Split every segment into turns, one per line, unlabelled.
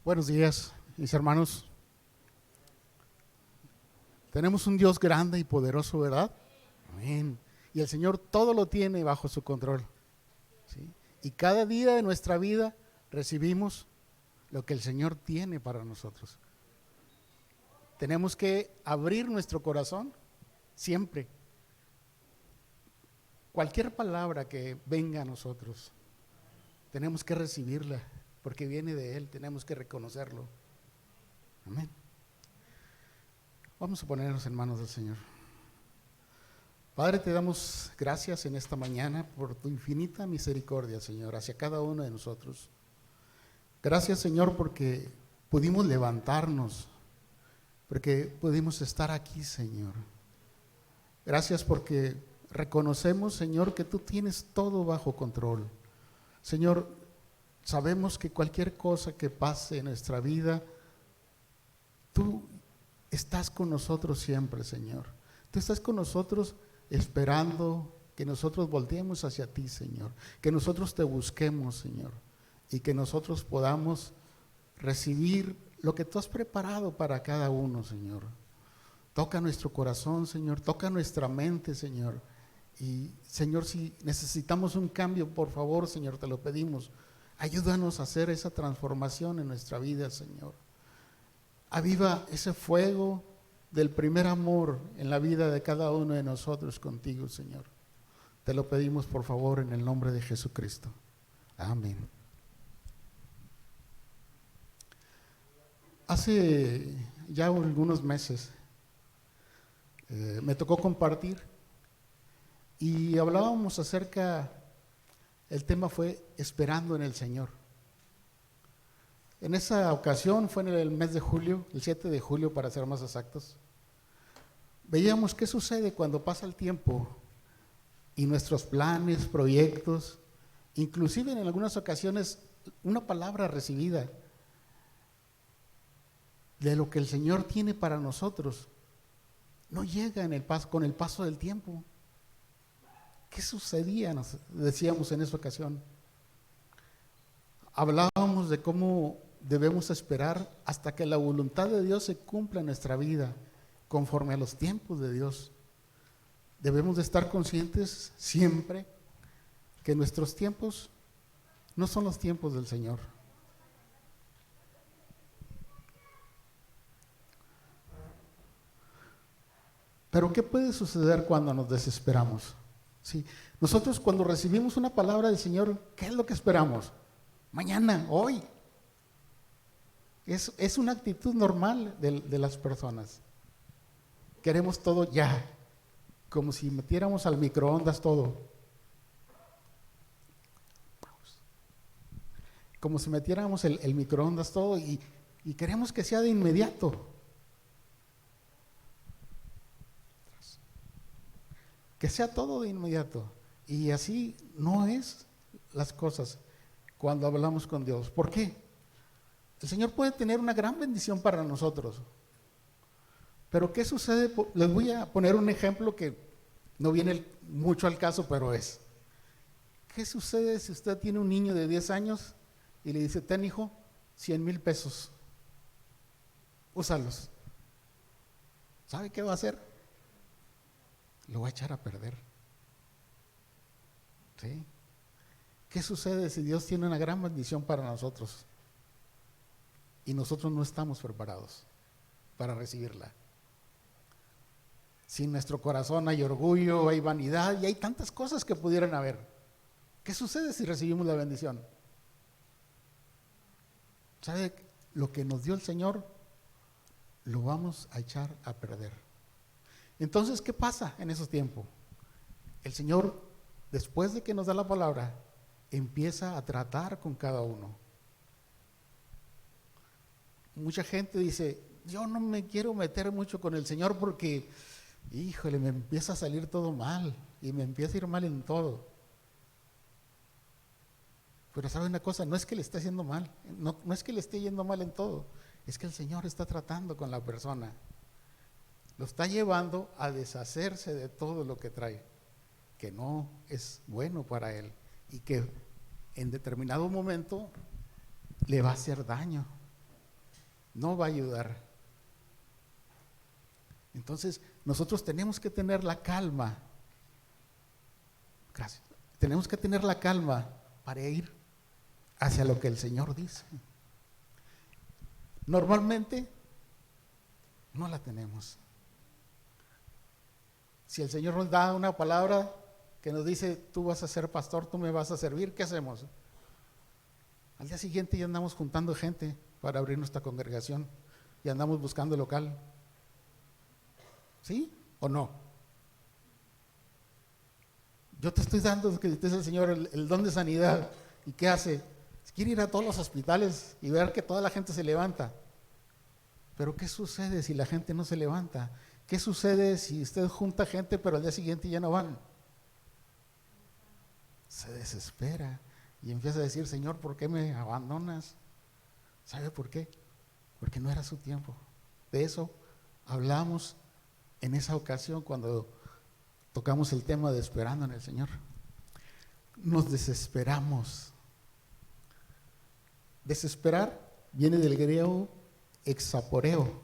Buenos días, mis hermanos. Tenemos un Dios grande y poderoso, ¿verdad? Amén. Y el Señor todo lo tiene bajo su control, ¿sí? Y cada día de nuestra vida recibimos lo que el Señor tiene para nosotros. Tenemos que abrir nuestro corazón siempre. Cualquier palabra que venga a nosotros, tenemos que recibirla porque viene de Él, tenemos que reconocerlo. Amén. Vamos a ponernos en manos del Señor. Padre, te damos gracias en esta mañana por tu infinita misericordia, Señor, hacia cada uno de nosotros. Gracias, Señor, porque pudimos levantarnos, porque pudimos estar aquí, Señor. Gracias porque reconocemos, Señor, que tú tienes todo bajo control. Señor, sabemos que cualquier cosa que pase en nuestra vida, tú estás con nosotros siempre, Señor. Tú estás con nosotros esperando que nosotros volteemos hacia ti, Señor. Que nosotros te busquemos, Señor. Y que nosotros podamos recibir lo que tú has preparado para cada uno, Señor. Toca nuestro corazón, Señor. Toca nuestra mente, Señor. Y, Señor, si necesitamos un cambio, por favor, Señor, te lo pedimos. Ayúdanos a hacer esa transformación en nuestra vida, Señor. Aviva ese fuego del primer amor en la vida de cada uno de nosotros contigo, Señor. Te lo pedimos, por favor, en el nombre de Jesucristo. Amén. Hace ya algunos meses me tocó compartir y hablábamos acerca, el tema fue esperando en el Señor. En esa ocasión fue en el mes de julio, el 7 de julio para ser más exactos. Veíamos qué sucede cuando pasa el tiempo y nuestros planes, proyectos, inclusive en algunas ocasiones una palabra recibida de lo que el Señor tiene para nosotros, no llega con el paso del tiempo. ¿Qué sucedía? Nos decíamos en esa ocasión. Hablábamos de cómo debemos esperar hasta que la voluntad de Dios se cumpla en nuestra vida, conforme a los tiempos de Dios. Debemos de estar conscientes siempre que nuestros tiempos no son los tiempos del Señor. Pero ¿qué puede suceder cuando nos desesperamos? Sí, nosotros cuando recibimos una palabra del Señor, ¿qué es lo que esperamos? Mañana, hoy. Es una actitud normal de las personas. Queremos todo ya, como si metiéramos al microondas todo. Como si metiéramos el microondas todo y queremos que sea de inmediato. Que sea todo de inmediato. Y así no es las cosas cuando hablamos con Dios. ¿Por qué? El Señor puede tener una gran bendición para nosotros. Pero ¿qué sucede? Les voy a poner un ejemplo que no viene mucho al caso, pero es. ¿Qué sucede si usted tiene un niño de 10 años y le dice, ten hijo, 100,000 pesos, úsalos? ¿Sabe qué va a hacer? Lo va a echar a perder. ¿Sí? ¿Qué sucede si Dios tiene una gran bendición para nosotros y nosotros no estamos preparados para recibirla? Si en nuestro corazón hay orgullo, hay vanidad y hay tantas cosas que pudieran haber. ¿Qué sucede si recibimos la bendición? ¿Sabe? Lo que nos dio el Señor lo vamos a echar a perder. Entonces, ¿qué pasa en esos tiempos? El Señor, después de que nos da la palabra, empieza a tratar con cada uno. Mucha gente dice, yo no me quiero meter mucho con el Señor porque, híjole, me empieza a salir todo mal y me empieza a ir mal en todo. Pero ¿sabe una cosa? No es que le esté haciendo mal, no es que le esté yendo mal en todo, es que el Señor está tratando con la persona. Lo está llevando a deshacerse de todo lo que trae, que no es bueno para él y que en determinado momento le va a hacer daño. no va a ayudar. Entonces, nosotros tenemos que tener la calma. Gracias. Tenemos que tener la calma para ir hacia lo que el Señor dice. Normalmente no la tenemos. Si el Señor nos da una palabra que nos dice, tú vas a ser pastor, tú me vas a servir, ¿qué hacemos? Al día siguiente ya andamos juntando gente para abrir nuestra congregación y andamos buscando local. ¿Sí o no? Yo te estoy dando, que dice el Señor, el don de sanidad. ¿Y qué hace? Quiere ir a todos los hospitales y ver que toda la gente se levanta. Pero ¿qué sucede si la gente no se levanta? ¿Qué sucede si usted junta gente pero al día siguiente ya no van? Se desespera y empieza a decir, Señor, ¿por qué me abandonas? ¿Sabe por qué? Porque no era su tiempo. De eso hablamos en esa ocasión cuando tocamos el tema de esperando en el Señor. Nos desesperamos. Desesperar viene del griego exaporeo,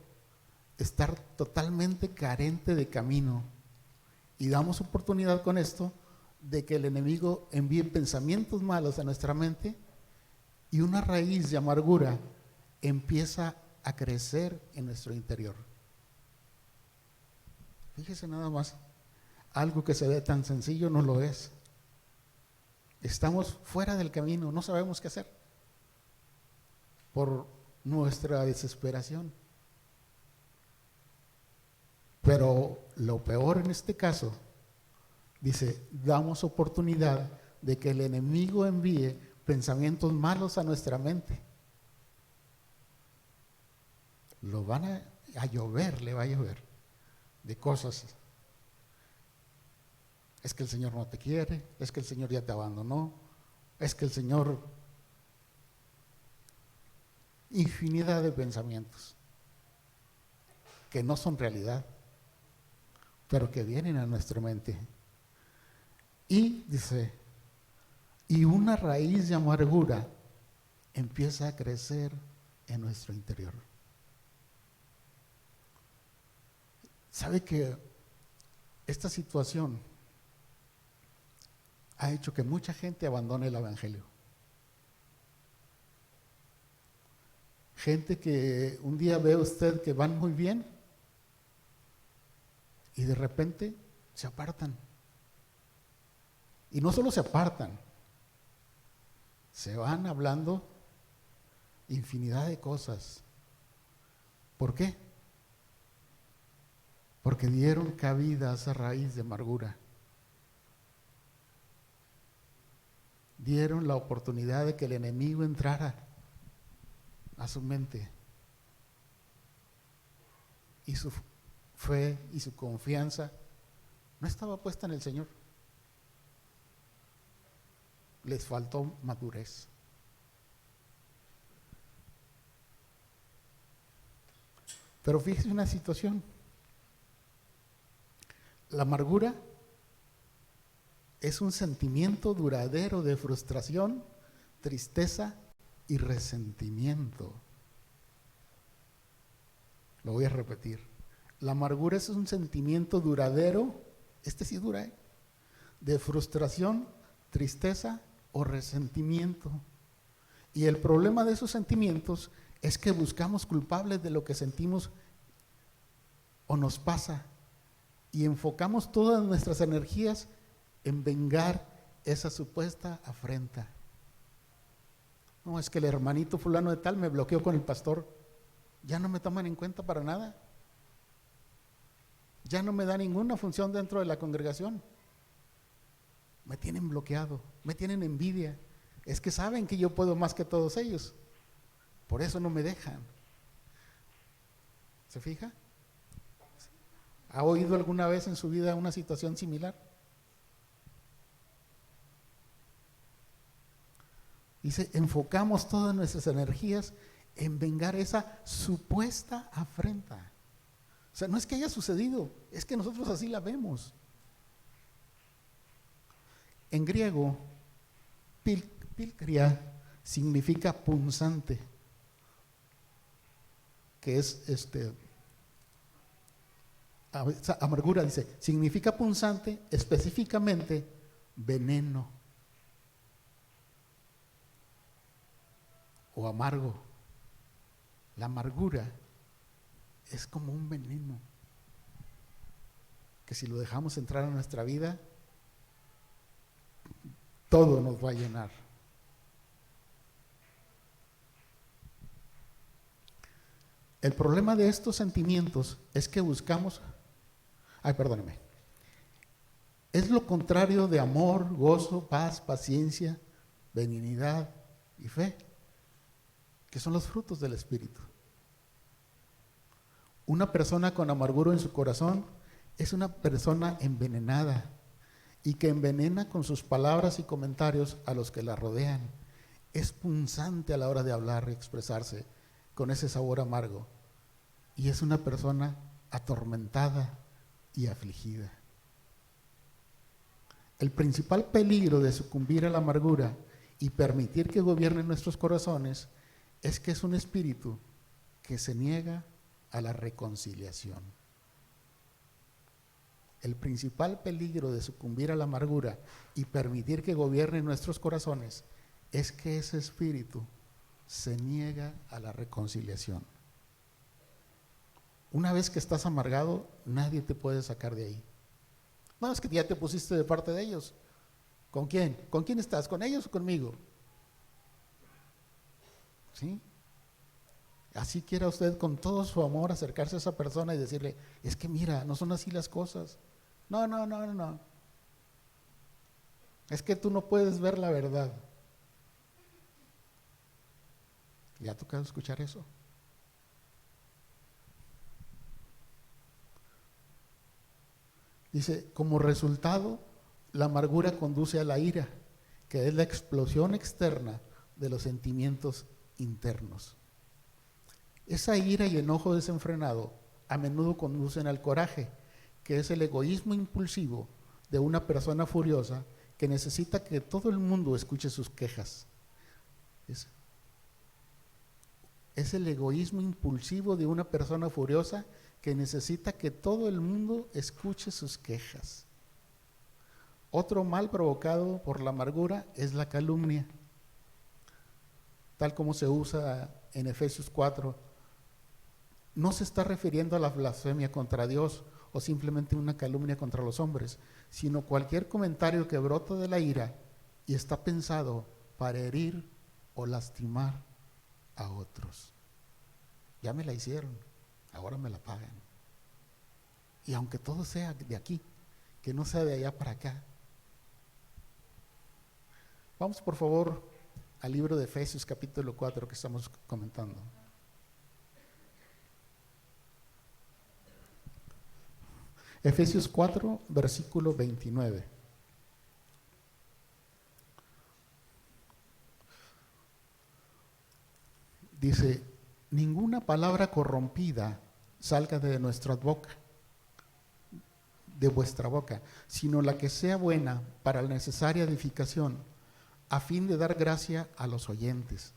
estar totalmente carente de camino. Y damos oportunidad con esto de que el enemigo envíe pensamientos malos a nuestra mente y una raíz de amargura empieza a crecer en nuestro interior. Fíjese nada más, algo que se ve tan sencillo no lo es. Estamos fuera del camino, no sabemos qué hacer por nuestra desesperación. Pero lo peor en este caso, dice, damos oportunidad de que el enemigo envíe pensamientos malos a nuestra mente. Lo van a llover, le va a llover de cosas. Es que el Señor no te quiere, es que el Señor ya te abandonó, es que el Señor... Infinidad de pensamientos que no son realidad, pero que vienen a nuestra mente. Y dice, y una raíz de amargura empieza a crecer en nuestro interior. ¿Sabe que esta situación ha hecho que mucha gente abandone el evangelio? Gente que un día ve usted que van muy bien y de repente se apartan. Y no solo se apartan, se van hablando infinidad de cosas. ¿Por qué? Porque dieron cabida a esa raíz de amargura. Dieron la oportunidad de que el enemigo entrara a su mente y su fe y su confianza no estaba puesta en el Señor. Les faltó madurez. Pero fíjese una situación. La amargura es un sentimiento duradero de frustración, tristeza y resentimiento. Lo voy a repetir. La amargura es un sentimiento duradero, este sí dura, de frustración, tristeza o resentimiento. Y el problema de esos sentimientos es que buscamos culpables de lo que sentimos o nos pasa y enfocamos todas nuestras energías en vengar esa supuesta afrenta. No, es que el hermanito fulano de tal me bloqueó con el pastor. Ya no me toman en cuenta para nada. Ya no me da ninguna función dentro de la congregación. Me tienen bloqueado, me tienen envidia. Es que saben que yo puedo más que todos ellos. Por eso no me dejan. ¿Se fija? ¿Ha oído alguna vez en su vida una situación similar? Dice, enfocamos todas nuestras energías en vengar esa supuesta afrenta. O sea, no es que haya sucedido, es que nosotros así la vemos. En griego, pilkria significa punzante. que es amargura, dice, significa punzante, específicamente veneno o amargo. La amargura es como un veneno que si lo dejamos entrar a nuestra vida, todo nos va a llenar. El problema de estos sentimientos es que buscamos, perdóneme, es lo contrario de amor, gozo, paz, paciencia, benignidad y fe, que son los frutos del Espíritu. Una persona con amargura en su corazón es una persona envenenada y que envenena con sus palabras y comentarios a los que la rodean. Es punzante a la hora de hablar y expresarse con ese sabor amargo, y es una persona atormentada y afligida. El principal peligro de sucumbir a la amargura y permitir que gobierne nuestros corazones es que es un espíritu que se niega a la reconciliación. El principal peligro de sucumbir a la amargura y permitir que gobierne nuestros corazones es que ese espíritu se niega a la reconciliación. Una vez que estás amargado, nadie te puede sacar de ahí. No, es que ya te pusiste de parte de ellos. ¿Con quién? ¿Con quién estás? ¿Con ellos o conmigo? ¿Sí? Así quiera usted con todo su amor acercarse a esa persona y decirle, es que mira, no son así las cosas. No. Es que tú no puedes ver la verdad. ¿Le ha tocado escuchar eso? Dice, como resultado, la amargura conduce a la ira, que es la explosión externa de los sentimientos internos. Esa ira y enojo desenfrenado a menudo conducen al coraje, que es el egoísmo impulsivo de una persona furiosa que necesita que todo el mundo escuche sus quejas. Es el egoísmo impulsivo de una persona furiosa que necesita que todo el mundo escuche sus quejas. Otro mal provocado por la amargura es la calumnia, tal como se usa en Efesios 4. No se está refiriendo a la blasfemia contra Dios o simplemente una calumnia contra los hombres, sino cualquier comentario que brota de la ira y está pensado para herir o lastimar a otros. Ya me la hicieron, ahora me la pagan. Y aunque todo sea de aquí, que no sea de allá para acá. Vamos por favor al libro de Efesios capítulo 4 que estamos comentando. Efesios 4, versículo 29. Dice, ninguna palabra corrompida salga de nuestra boca, de vuestra boca, sino la que sea buena para la necesaria edificación, a fin de dar gracia a los oyentes.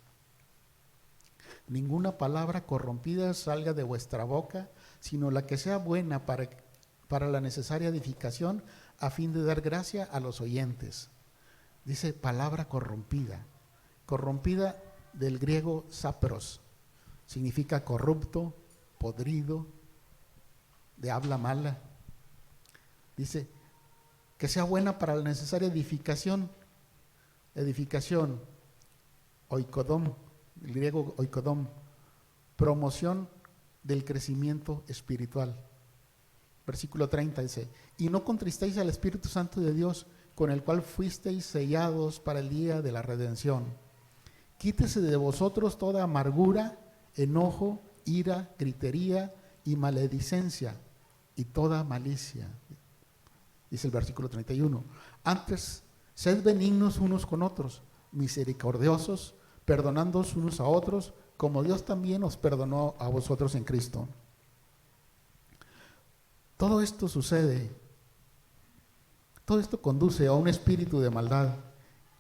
Ninguna palabra corrompida salga de vuestra boca, sino la que sea buena para la necesaria edificación, a fin de dar gracia a los oyentes. Dice palabra corrompida. Corrompida del griego sapros, significa corrupto, podrido, de habla mala. Dice que sea buena para la necesaria edificación. Edificación, oikodom, el griego oikodom, promoción del crecimiento espiritual. Versículo 30 dice, y no contristéis al Espíritu Santo de Dios, con el cual fuisteis sellados para el día de la redención. Quítese de vosotros toda amargura, enojo, ira, gritería y maledicencia y toda malicia. Dice el versículo 31. Antes, sed benignos unos con otros, misericordiosos, perdonándoos unos a otros, como Dios también os perdonó a vosotros en Cristo. Todo esto sucede, todo esto conduce a un espíritu de maldad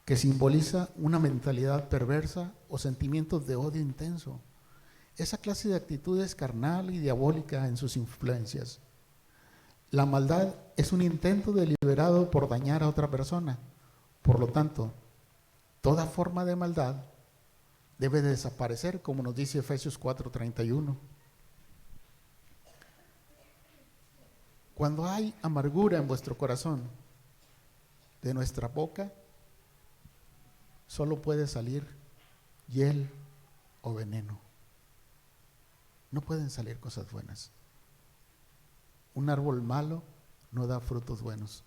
que simboliza una mentalidad perversa o sentimientos de odio intenso. Esa clase de actitud es carnal y diabólica en sus influencias. La maldad es un intento deliberado por dañar a otra persona. Por lo tanto, toda forma de maldad debe de desaparecer, como nos dice Efesios 4:31. Cuando hay amargura en vuestro corazón, de nuestra boca solo puede salir hiel o veneno. No pueden salir cosas buenas. Un árbol malo no da frutos buenos.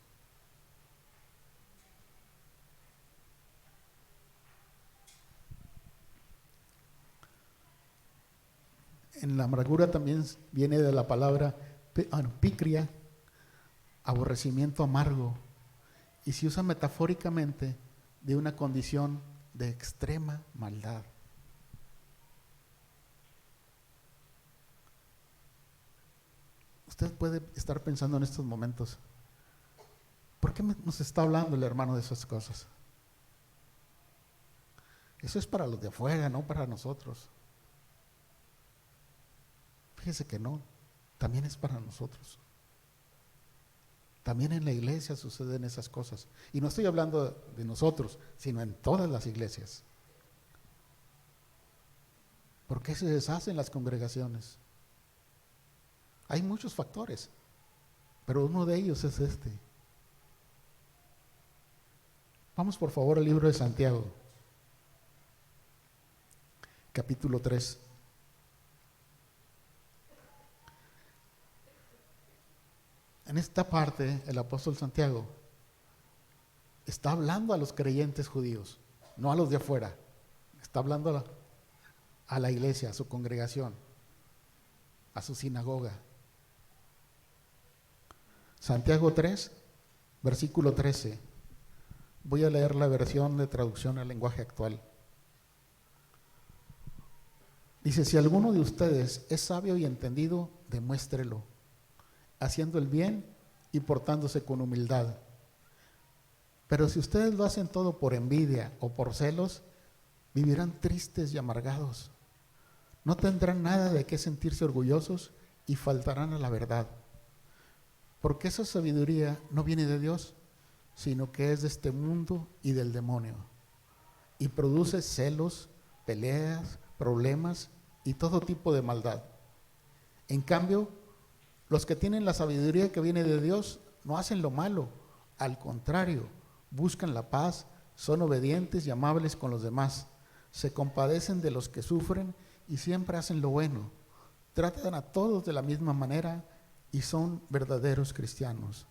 En la amargura también viene de la palabra picria, aborrecimiento amargo, y se usa metafóricamente de una condición de extrema maldad. Usted puede estar pensando en estos momentos, ¿por qué nos está hablando el hermano de esas cosas? Eso es para los de afuera, no para nosotros. Fíjese que no, también es para nosotros. También en la iglesia suceden esas cosas. Y no estoy hablando de nosotros, sino en todas las iglesias. ¿Por qué se deshacen las congregaciones? Hay muchos factores, pero uno de ellos es este. Vamos por favor al libro de Santiago, capítulo 3. En esta parte, el apóstol Santiago está hablando a los creyentes judíos, no a los de afuera. Está hablando a la iglesia, a su congregación, a su sinagoga. Santiago 3, versículo 13. Voy a leer la versión de traducción al lenguaje actual. Dice: si alguno de ustedes es sabio y entendido, demuéstrelo, haciendo el bien y portándose con humildad. Pero si ustedes lo hacen todo por envidia o por celos, vivirán tristes y amargados. No tendrán nada de qué sentirse orgullosos y faltarán a la verdad. Porque esa sabiduría no viene de Dios, sino que es de este mundo y del demonio. Y produce celos, peleas, problemas y todo tipo de maldad. En cambio, los que tienen la sabiduría que viene de Dios no hacen lo malo, al contrario, buscan la paz, son obedientes y amables con los demás, se compadecen de los que sufren y siempre hacen lo bueno, tratan a todos de la misma manera y son verdaderos cristianos.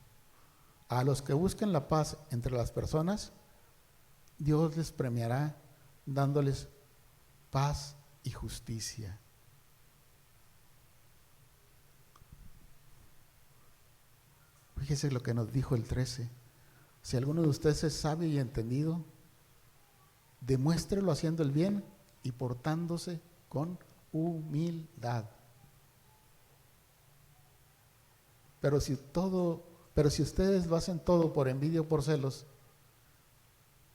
A los que buscan la paz entre las personas, Dios les premiará dándoles paz y justicia. Fíjese lo que nos dijo el 13. Si alguno de ustedes es sabio y entendido, demuéstrelo haciendo el bien y portándose con humildad. Pero si ustedes lo hacen todo por envidia o por celos,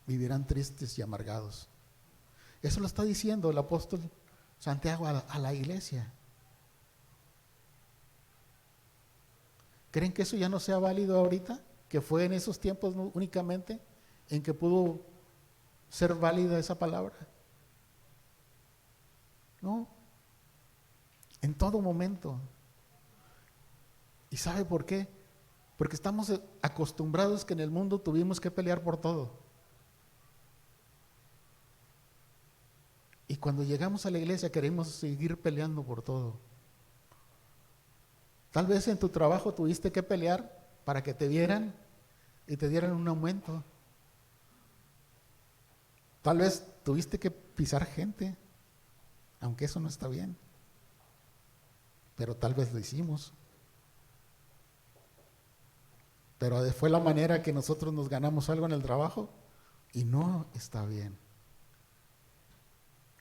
vivirán tristes y amargados. Eso lo está diciendo el apóstol Santiago a la iglesia. ¿Creen que eso ya no sea válido ahorita? ¿Que fue en esos tiempos únicamente en que pudo ser válida esa palabra? No, en todo momento. ¿Y sabe por qué? Porque estamos acostumbrados que en el mundo tuvimos que pelear por todo. Y cuando llegamos a la iglesia queremos seguir peleando por todo. Tal vez en tu trabajo tuviste que pelear para que te vieran y te dieran un aumento. Tal vez tuviste que pisar gente, aunque eso no está bien. Pero tal vez lo hicimos. Pero fue la manera que nosotros nos ganamos algo en el trabajo y no está bien.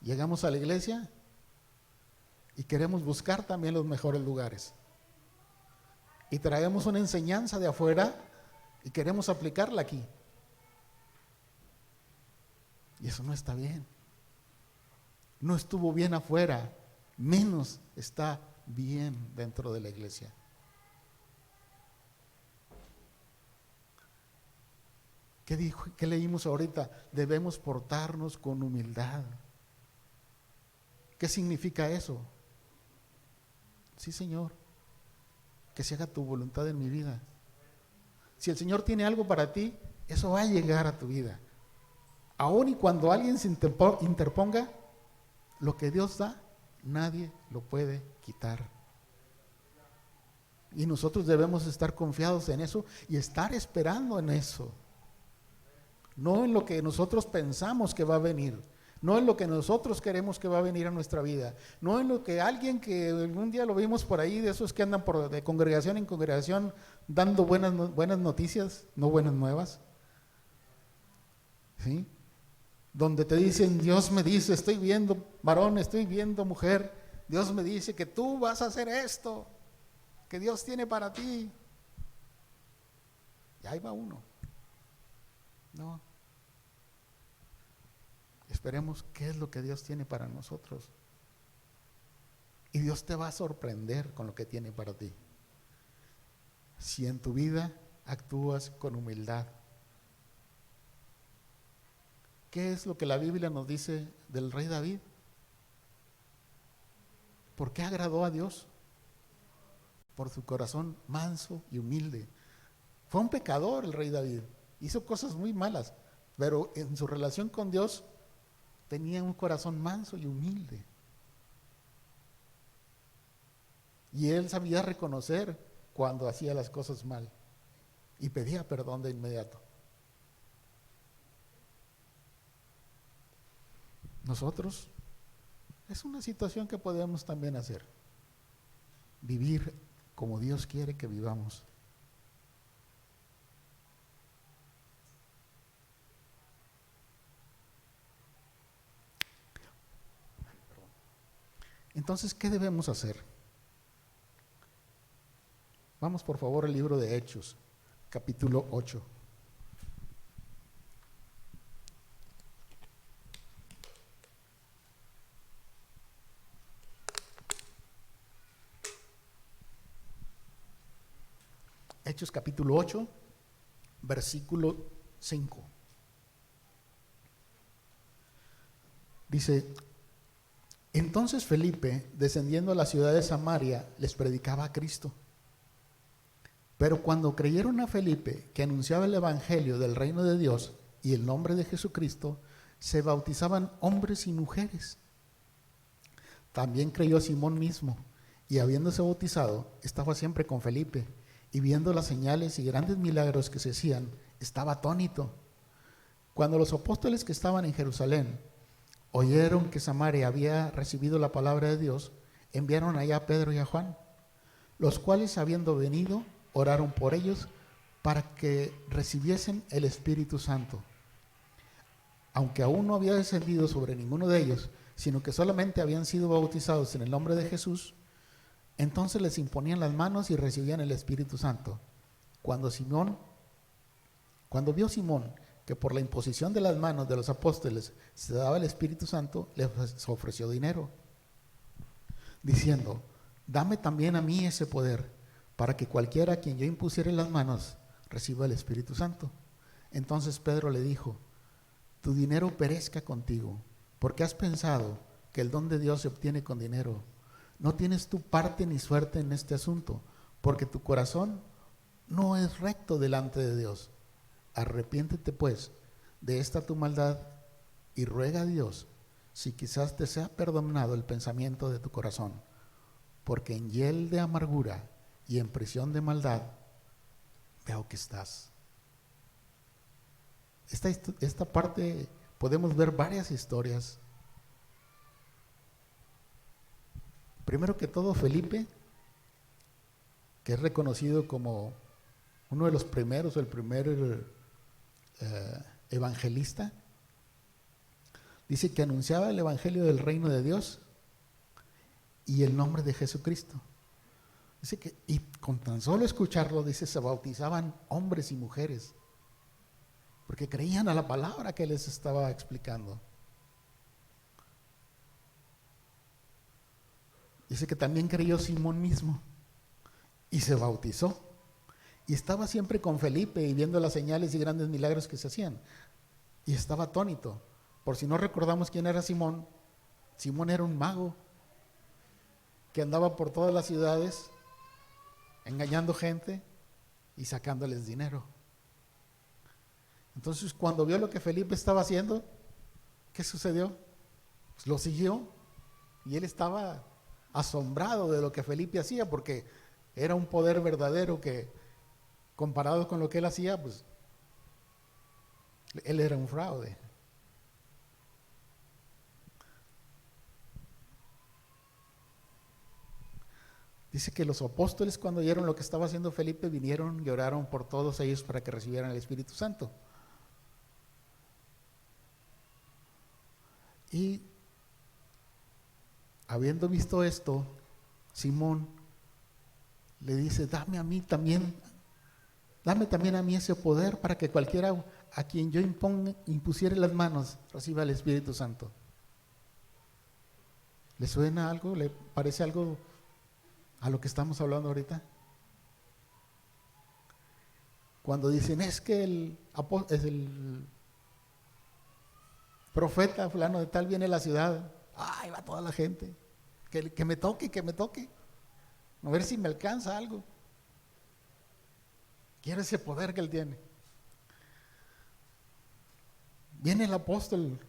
Llegamos a la iglesia y queremos buscar también los mejores lugares. Y traemos una enseñanza de afuera y queremos aplicarla aquí. Y eso no está bien. No estuvo bien afuera, menos está bien dentro de la iglesia. ¿Qué dijo? ¿Qué leímos ahorita? Debemos portarnos con humildad. ¿Qué significa eso? Sí, Señor, que se haga tu voluntad en mi vida. Si el Señor tiene algo para ti, eso va a llegar a tu vida. Aun y cuando alguien se interponga, lo que Dios da, nadie lo puede quitar. Y nosotros debemos estar confiados en eso y estar esperando en eso. No en lo que nosotros pensamos que va a venir, no en lo que nosotros queremos que va a venir a nuestra vida, no en lo que alguien que algún día lo vimos por ahí, de esos que andan de congregación en congregación dando buenas noticias, no buenas nuevas, ¿sí? Donde te dicen, Dios me dice, estoy viendo varón, estoy viendo mujer, Dios me dice que tú vas a hacer esto, que Dios tiene para ti. Y ahí va uno. No. Esperemos qué es lo que Dios tiene para nosotros. Y Dios te va a sorprender con lo que tiene para ti. Si en tu vida actúas con humildad. ¿Qué es lo que la Biblia nos dice del rey David? ¿Por qué agradó a Dios? Por su corazón manso y humilde. Fue un pecador el rey David. Hizo cosas muy malas, pero en su relación con Dios tenía un corazón manso y humilde. Y él sabía reconocer cuando hacía las cosas mal y pedía perdón de inmediato. Nosotros, es una situación que podemos también hacer. Vivir como Dios quiere que vivamos. Entonces, ¿qué debemos hacer? Vamos por favor al libro de Hechos, capítulo 8. Hechos capítulo 8, versículo 5. Dice, entonces Felipe, descendiendo a la ciudad de Samaria, les predicaba a Cristo. Pero cuando creyeron a Felipe, que anunciaba el evangelio del reino de Dios y el nombre de Jesucristo, se bautizaban hombres y mujeres. También creyó Simón mismo, y habiéndose bautizado, estaba siempre con Felipe, y viendo las señales y grandes milagros que se hacían, estaba atónito. Cuando los apóstoles que estaban en Jerusalén oyeron que Samaria había recibido la palabra de Dios, enviaron allá a Pedro y a Juan, los cuales, habiendo venido, oraron por ellos para que recibiesen el Espíritu Santo, aunque aún no había descendido sobre ninguno de ellos, sino que solamente habían sido bautizados en el nombre de Jesús. Entonces les imponían las manos y recibían el Espíritu Santo. Cuando vio Simón que por la imposición de las manos de los apóstoles se daba el Espíritu Santo, les ofreció dinero, diciendo, dame también a mí ese poder, para que cualquiera a quien yo impusiere las manos reciba el Espíritu Santo. Entonces Pedro le dijo, tu dinero perezca contigo, porque has pensado que el don de Dios se obtiene con dinero. No tienes tu parte ni suerte en este asunto, porque tu corazón no es recto delante de Dios. Arrepiéntete pues de esta tu maldad y ruega a Dios si quizás te sea perdonado el pensamiento de tu corazón, porque en hiel de amargura y en prisión de maldad veo que estás. Esta parte podemos ver varias historias. Primero que todo, Felipe, que es reconocido como uno de los primeros, el primer evangelista, dice que anunciaba el evangelio del reino de Dios y el nombre de Jesucristo. Dice que, y con tan solo escucharlo, dice, se bautizaban hombres y mujeres, porque creían a la palabra que les estaba explicando. Dice que también creyó Simón mismo y se bautizó. Y estaba siempre con Felipe y viendo las señales y grandes milagros que se hacían. Y estaba atónito. Por si no recordamos quién era Simón, Simón era un mago que andaba por todas las ciudades engañando gente y sacándoles dinero. Entonces, cuando vio lo que Felipe estaba haciendo, ¿qué sucedió? Pues lo siguió y él estaba asombrado de lo que Felipe hacía, porque era un poder verdadero que, comparado con lo que él hacía, pues él era un fraude. Dice que los apóstoles, cuando vieron lo que estaba haciendo Felipe, vinieron y oraron por todos ellos para que recibieran el Espíritu Santo. Y habiendo visto esto, Simón le dice: dame también a mí ese poder para que cualquiera a quien yo impusiere las manos reciba el Espíritu Santo. ¿Le suena algo? ¿Le parece algo a lo que estamos hablando ahorita? Cuando dicen: es que el profeta fulano de tal viene a la ciudad, ¡ay, va toda la gente! Que me toque, a ver si me alcanza algo. Quiero ese poder que él tiene. Viene el apóstol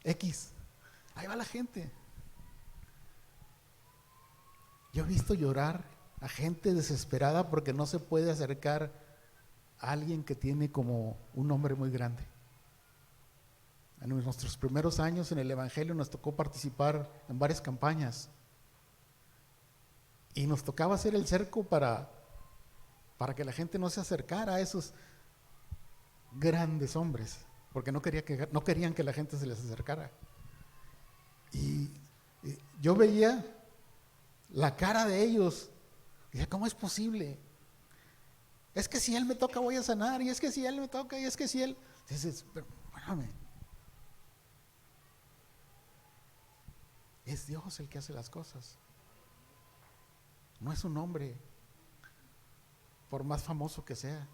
X, ahí va la gente. Yo he visto llorar a gente desesperada porque no se puede acercar a alguien que tiene como un nombre muy grande. En nuestros primeros años en el Evangelio nos tocó participar en varias campañas y nos tocaba hacer el cerco para que la gente no se acercara a esos grandes hombres, porque no querían que la gente se les acercara. Y yo veía la cara de ellos y decía: ¿cómo es posible? Es que si él me toca voy a sanar, y es que si él me toca, y es que si él... Dices: pero espérame, es Dios el que hace las cosas, no es un hombre, por más famoso que sea.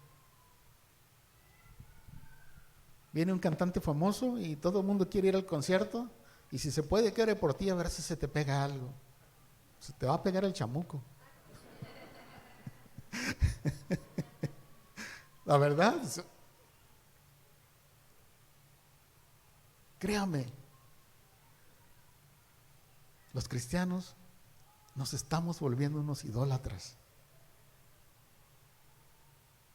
Viene un cantante famoso y todo el mundo quiere ir al concierto, y si se puede, que ore por ti a ver si se te pega algo. Se te va a pegar el chamuco. La verdad, créame, los cristianos nos estamos volviendo unos idólatras.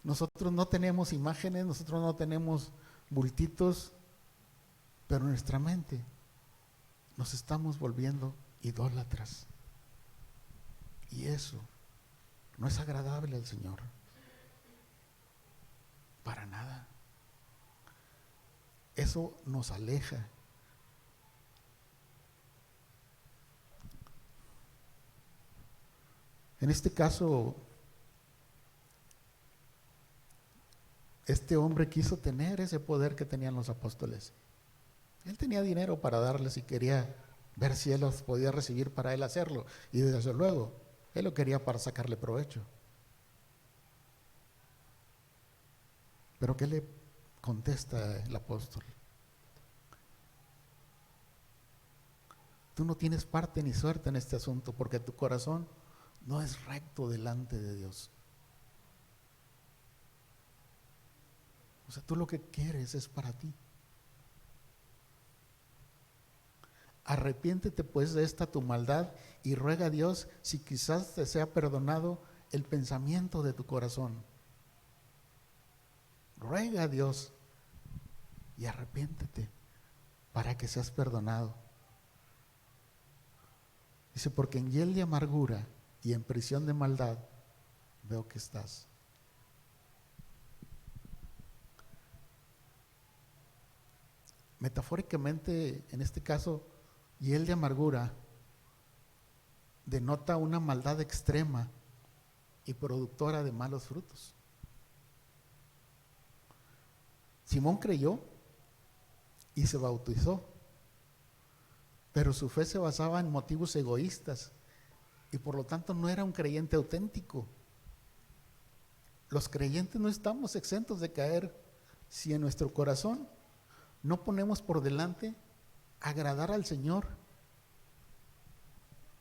Nosotros no tenemos imágenes, nosotros no tenemos bultitos, pero en nuestra mente nos estamos volviendo idólatras. Y eso no es agradable al Señor. Para nada. Eso nos aleja. En este caso, este hombre quiso tener ese poder que tenían los apóstoles. Él tenía dinero para darles y quería ver si él los podía recibir para él hacerlo. Y desde luego, él lo quería para sacarle provecho. Pero ¿qué le contesta el apóstol? Tú no tienes parte ni suerte en este asunto, porque tu corazón no es recto delante de Dios. O sea, tú lo que quieres es para ti. Arrepiéntete pues de esta tu maldad y ruega a Dios si quizás te sea perdonado el pensamiento de tu corazón. Ruega a Dios y arrepiéntete para que seas perdonado. Dice: porque en hiel de amargura y en prisión de maldad veo que estás. Metafóricamente, en este caso, hiel de amargura denota una maldad extrema y productora de malos frutos. Simón creyó y se bautizó, pero su fe se basaba en motivos egoístas y por lo tanto no era un creyente auténtico. Los creyentes no estamos exentos de caer si en nuestro corazón no ponemos por delante agradar al Señor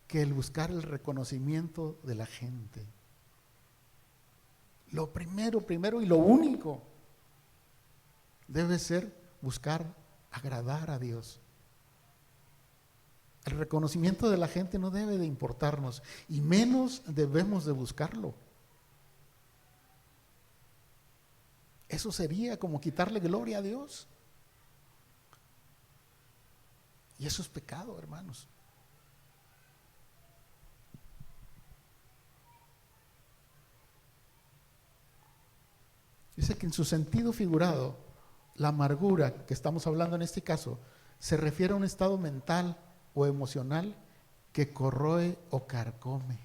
que el buscar el reconocimiento de la gente. Lo primero y lo único debe ser buscar agradar a Dios. El reconocimiento de la gente no debe de importarnos y menos debemos de buscarlo. Eso sería como quitarle gloria a Dios. Y eso es pecado, hermanos. Dice que en su sentido figurado, la amargura que estamos hablando en este caso se refiere a un estado mental o emocional que corroe o carcome.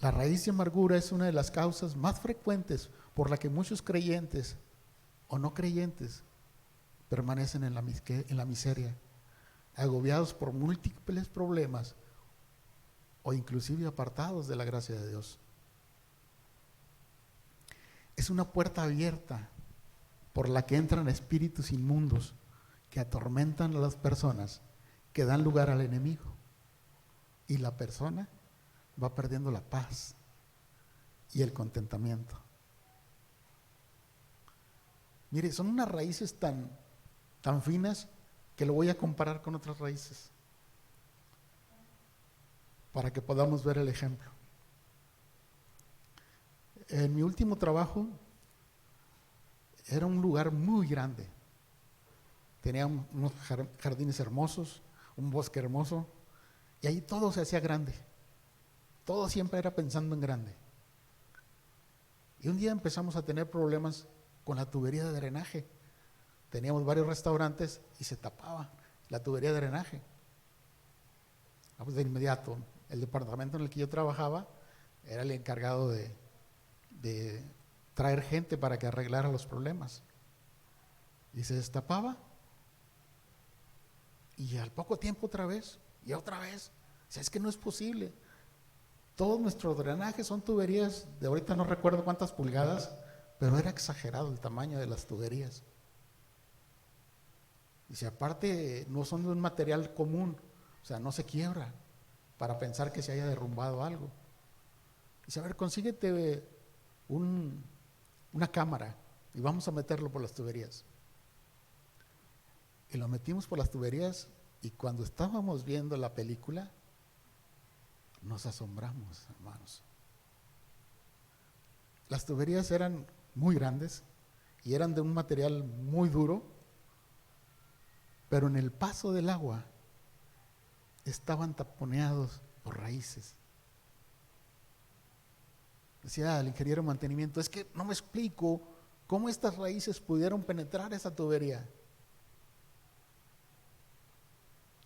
La raíz de amargura es una de las causas más frecuentes por la que muchos creyentes o no creyentes permanecen en la miseria, agobiados por múltiples problemas o inclusive apartados de la gracia de Dios. Es una puerta abierta por la que entran espíritus inmundos que atormentan a las personas, que dan lugar al enemigo, y la persona va perdiendo la paz y el contentamiento. Mire, son unas raíces tan finas que lo voy a comparar con otras raíces para que podamos ver el ejemplo. En mi último trabajo era un lugar muy grande. Tenía unos jardines hermosos, un bosque hermoso, y ahí todo se hacía grande. Todo siempre era pensando en grande. Y un día empezamos a tener problemas con la tubería de drenaje. Teníamos varios restaurantes y se tapaba la tubería de drenaje. Pues de inmediato, el departamento en el que yo trabajaba era el encargado de traer gente para que arreglara los problemas. Y se destapaba. Y al poco tiempo otra vez, y otra vez. O sea, es que no es posible. Todos nuestros drenajes son tuberías de ahorita no recuerdo cuántas pulgadas, pero era exagerado el tamaño de las tuberías. Y si aparte no son de un material común, o sea, no se quiebra para pensar que se haya derrumbado algo. Dice, a ver, consíguete una cámara y vamos a meterlo por las tuberías. Y lo metimos por las tuberías y cuando estábamos viendo la película, nos asombramos, hermanos. Las tuberías eran muy grandes y eran de un material muy duro, pero en el paso del agua estaban taponeados por raíces. Decía el ingeniero de mantenimiento, es que no me explico cómo estas raíces pudieron penetrar esa tubería.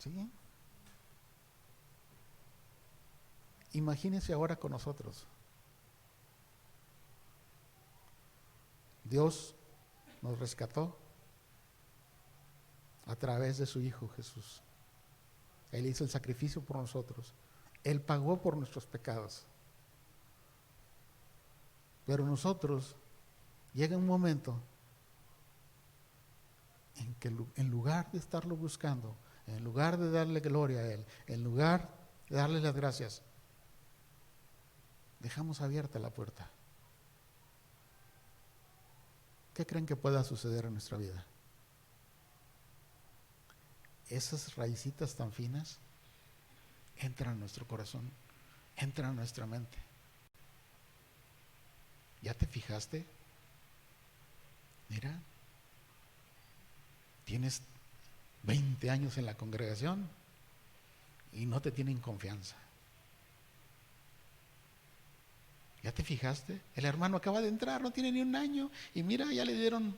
¿Sí? Imagínense ahora con nosotros. Dios nos rescató a través de su Hijo Jesús. Él hizo el sacrificio por nosotros. Él pagó por nuestros pecados. Pero nosotros, llega un momento en que en lugar de estarlo buscando, en lugar de darle gloria a Él, en lugar de darle las gracias, dejamos abierta la puerta. ¿Qué creen que pueda suceder en nuestra vida? Esas raícitas tan finas entran en nuestro corazón, entran en nuestra mente. ¿Ya te fijaste? Mira, tienes 20 años en la congregación y no te tienen confianza. ¿Ya te fijaste? El hermano acaba de entrar, no tiene ni un año y mira, ya le dieron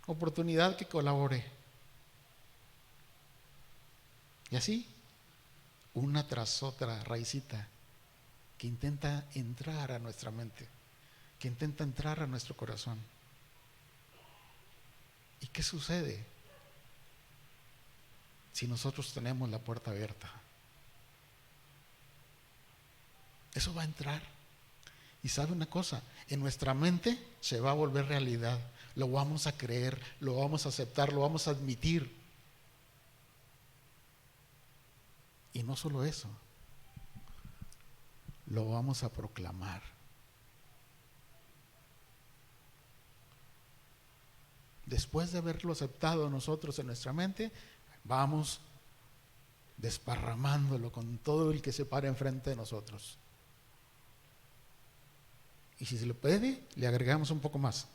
oportunidad que colabore. Y así, una tras otra raicita que intenta entrar a nuestra mente, que intenta entrar a nuestro corazón. ¿Y qué sucede si nosotros tenemos la puerta abierta? Eso va a entrar. Y sabe una cosa, en nuestra mente se va a volver realidad. Lo vamos a creer, lo vamos a aceptar, lo vamos a admitir. Y no solo eso, lo vamos a proclamar. Después de haberlo aceptado nosotros en nuestra mente, vamos desparramándolo con todo el que se para enfrente de nosotros. Y si se lo pide, le agregamos un poco más.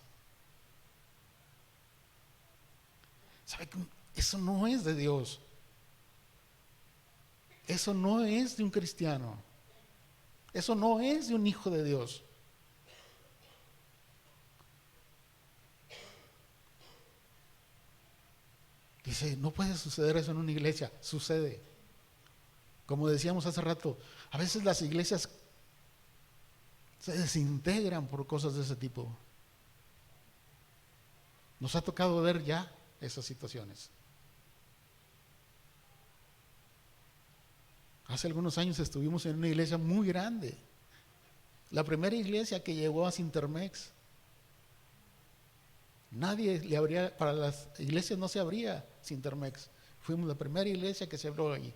¿Sabe que eso no es de Dios? Eso no es de un cristiano. Eso no es de un hijo de Dios. Dice, no puede suceder eso en una iglesia. Sucede. Como decíamos hace rato, a veces las iglesias se desintegran por cosas de ese tipo. Nos ha tocado ver ya esas situaciones. Hace algunos años estuvimos en una iglesia muy grande, la primera iglesia que llegó a Sintermex. Nadie le abría, para las iglesias no se abría Sintermex. Fuimos la primera iglesia que se abrió allí.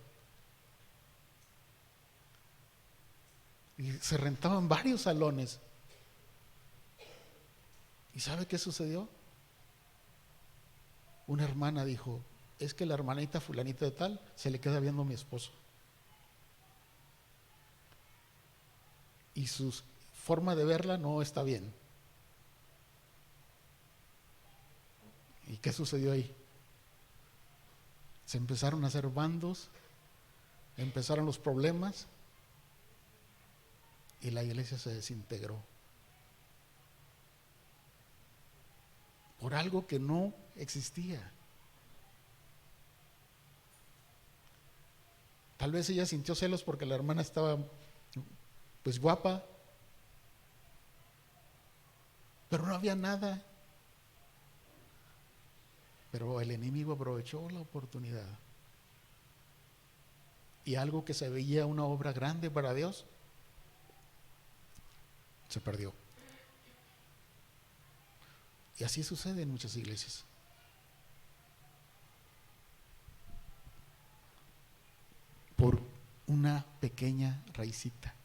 Y se rentaban varios salones. ¿Y sabe qué sucedió? Una hermana dijo, es que la hermanita fulanita de tal se le queda viendo a mi esposo. Y su forma de verla no está bien. ¿Y qué sucedió ahí? Se empezaron a hacer bandos, empezaron los problemas y la iglesia se desintegró. Por algo que no existía. Tal vez ella sintió celos porque la hermana estaba pues guapa, pero no había nada. Pero el enemigo aprovechó la oportunidad. Y algo que se veía una obra grande para Dios, se perdió. Y así sucede en muchas iglesias. Por una pequeña raicita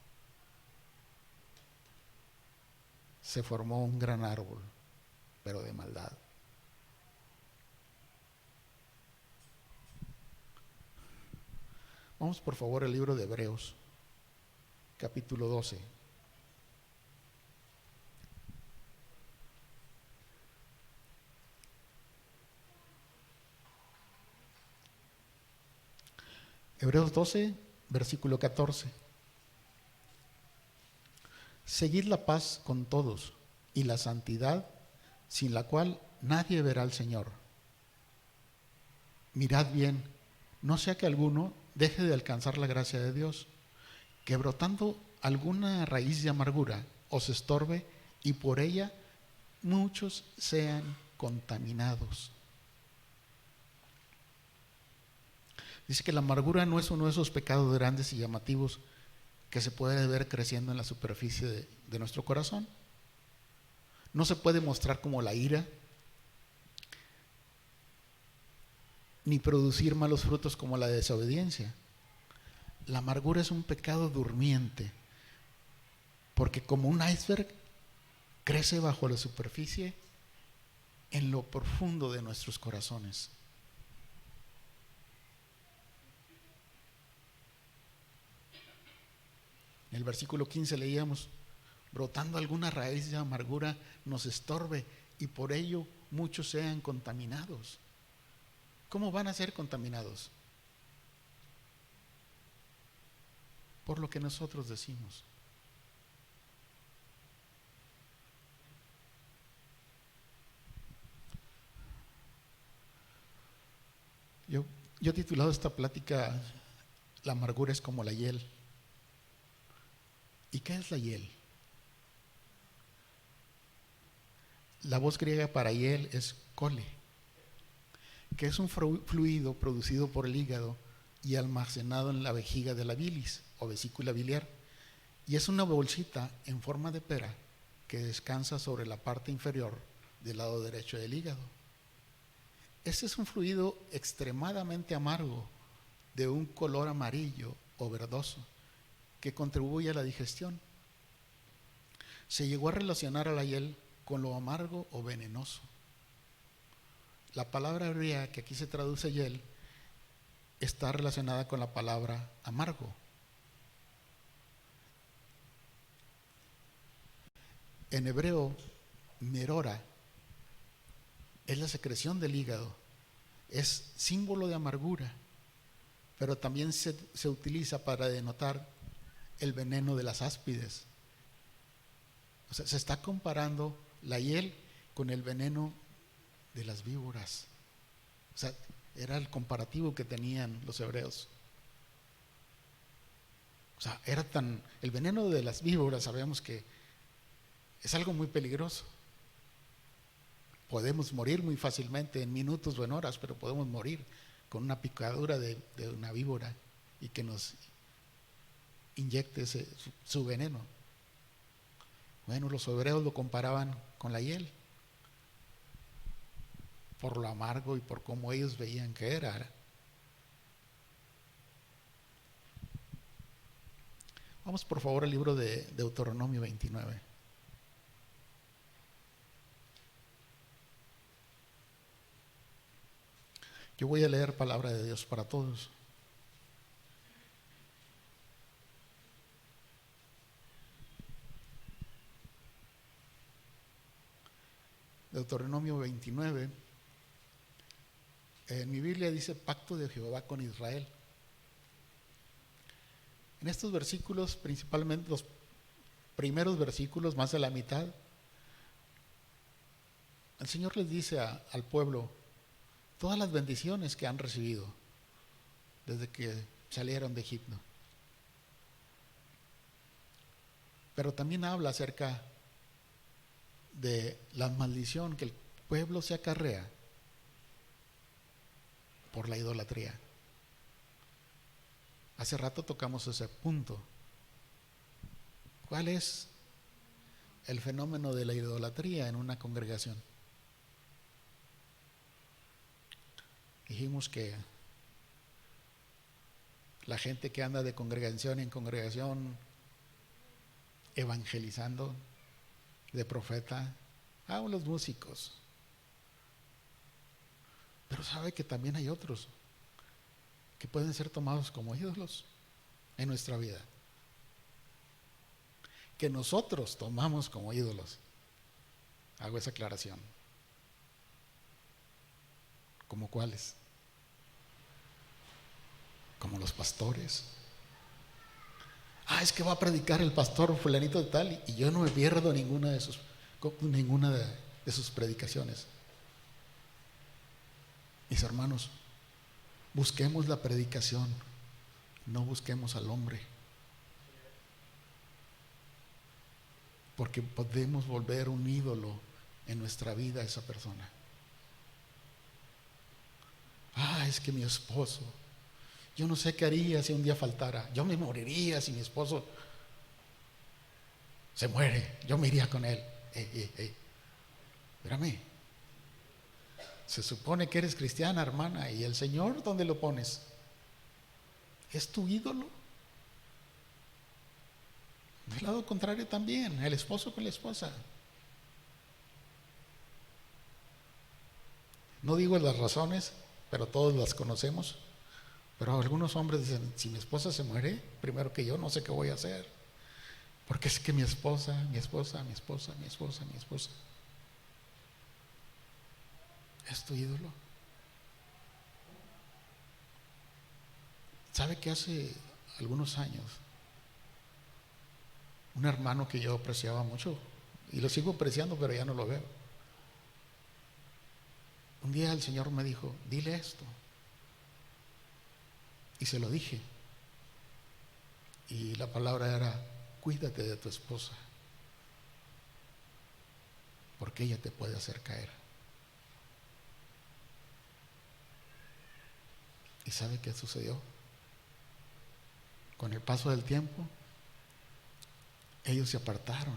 se formó un gran árbol, pero de maldad. Vamos por favor al libro de Hebreos, capítulo 12. Hebreos 12, versículo 14. Seguid la paz con todos y la santidad, sin la cual nadie verá al Señor. Mirad bien, no sea que alguno deje de alcanzar la gracia de Dios, que brotando alguna raíz de amargura os estorbe y por ella muchos sean contaminados. Dice que la amargura no es uno de esos pecados grandes y llamativos que se puede ver creciendo en la superficie de nuestro corazón. No se puede mostrar como la ira, ni producir malos frutos como la desobediencia. La amargura es un pecado durmiente, porque como un iceberg crece bajo la superficie en lo profundo de nuestros corazones. En el versículo 15 leíamos, brotando alguna raíz de amargura nos estorbe y por ello muchos sean contaminados. ¿Cómo van a ser contaminados? Por lo que nosotros decimos. Yo he titulado esta plática, la amargura es como la hiel. ¿Y qué es la hiel? La voz griega para hiel es cole. que es un fluido producido por el hígado y almacenado en la vejiga de la bilis o vesícula biliar, y es una bolsita en forma de pera que descansa sobre la parte inferior del lado derecho del hígado. Este es un fluido extremadamente amargo, de un color amarillo o verdoso, que contribuye a la digestión. Se llegó a relacionar a la hiel con lo amargo o venenoso. La palabra hebrea que aquí se traduce hiel está relacionada con la palabra amargo. En hebreo, merora es la secreción del hígado, es símbolo de amargura, pero también se utiliza para denotar el veneno de las áspides. O sea, se está comparando la hiel con el veneno de las víboras. O sea, era el comparativo que tenían los hebreos. O sea, el veneno de las víboras, sabemos que es algo muy peligroso. Podemos morir muy fácilmente en minutos o en horas, pero podemos morir con una picadura de una víbora y que nos inyecte su veneno. Bueno, los hebreos lo comparaban con la hiel, por lo amargo y por cómo ellos veían que era. Vamos por favor al libro de Deuteronomio 29. Yo voy a leer palabra de Dios para todos. Deuteronomio 29. En mi Biblia dice pacto de Jehová con Israel. En estos versículos, principalmente los primeros versículos, más de la mitad, el Señor les dice al pueblo todas las bendiciones que han recibido desde que salieron de Egipto. Pero también habla acerca de la maldición que el pueblo se acarrea por la idolatría. Hace rato tocamos ese punto. ¿Cuál es el fenómeno de la idolatría en una congregación? Dijimos que la gente que anda de congregación en congregación evangelizando, de profeta, los músicos. Pero sabe que también hay otros que pueden ser tomados como ídolos en nuestra vida, que nosotros tomamos como ídolos. Hago esa aclaración. ¿Como cuáles? Como los pastores. Es que va a predicar el pastor fulanito de tal y yo no me pierdo ninguna de sus predicaciones. Mis hermanos, busquemos la predicación, no busquemos al hombre, porque podemos volver un ídolo en nuestra vida a esa persona. Es que mi esposo, yo no sé qué haría si un día faltara. Yo me moriría si mi esposo se muere. Yo me iría con él. Espérame. Se supone que eres cristiana, hermana, y el Señor, ¿dónde lo pones? ¿Es tu ídolo? Del lado contrario también, el esposo con la esposa. No digo las razones, pero todos las conocemos. Pero algunos hombres dicen, si mi esposa se muere, primero que yo no sé qué voy a hacer. Porque es que mi esposa. ¿Es tu ídolo? ¿Sabe que hace algunos años un hermano que yo apreciaba mucho, y lo sigo apreciando pero ya no lo veo, un día el Señor me dijo, dile esto, y se lo dije, y la palabra era, cuídate de tu esposa, porque ella te puede hacer caer. ¿Y sabe qué sucedió? Con el paso del tiempo, ellos se apartaron,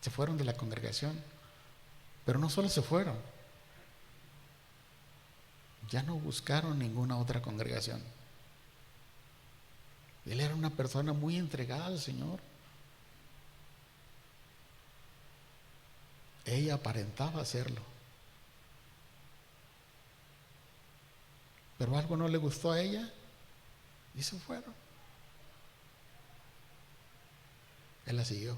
se fueron de la congregación, pero no solo se fueron, ya no buscaron ninguna otra congregación. Él era una persona muy entregada al Señor. Ella aparentaba hacerlo, pero algo no le gustó a ella y se fueron. Él la siguió.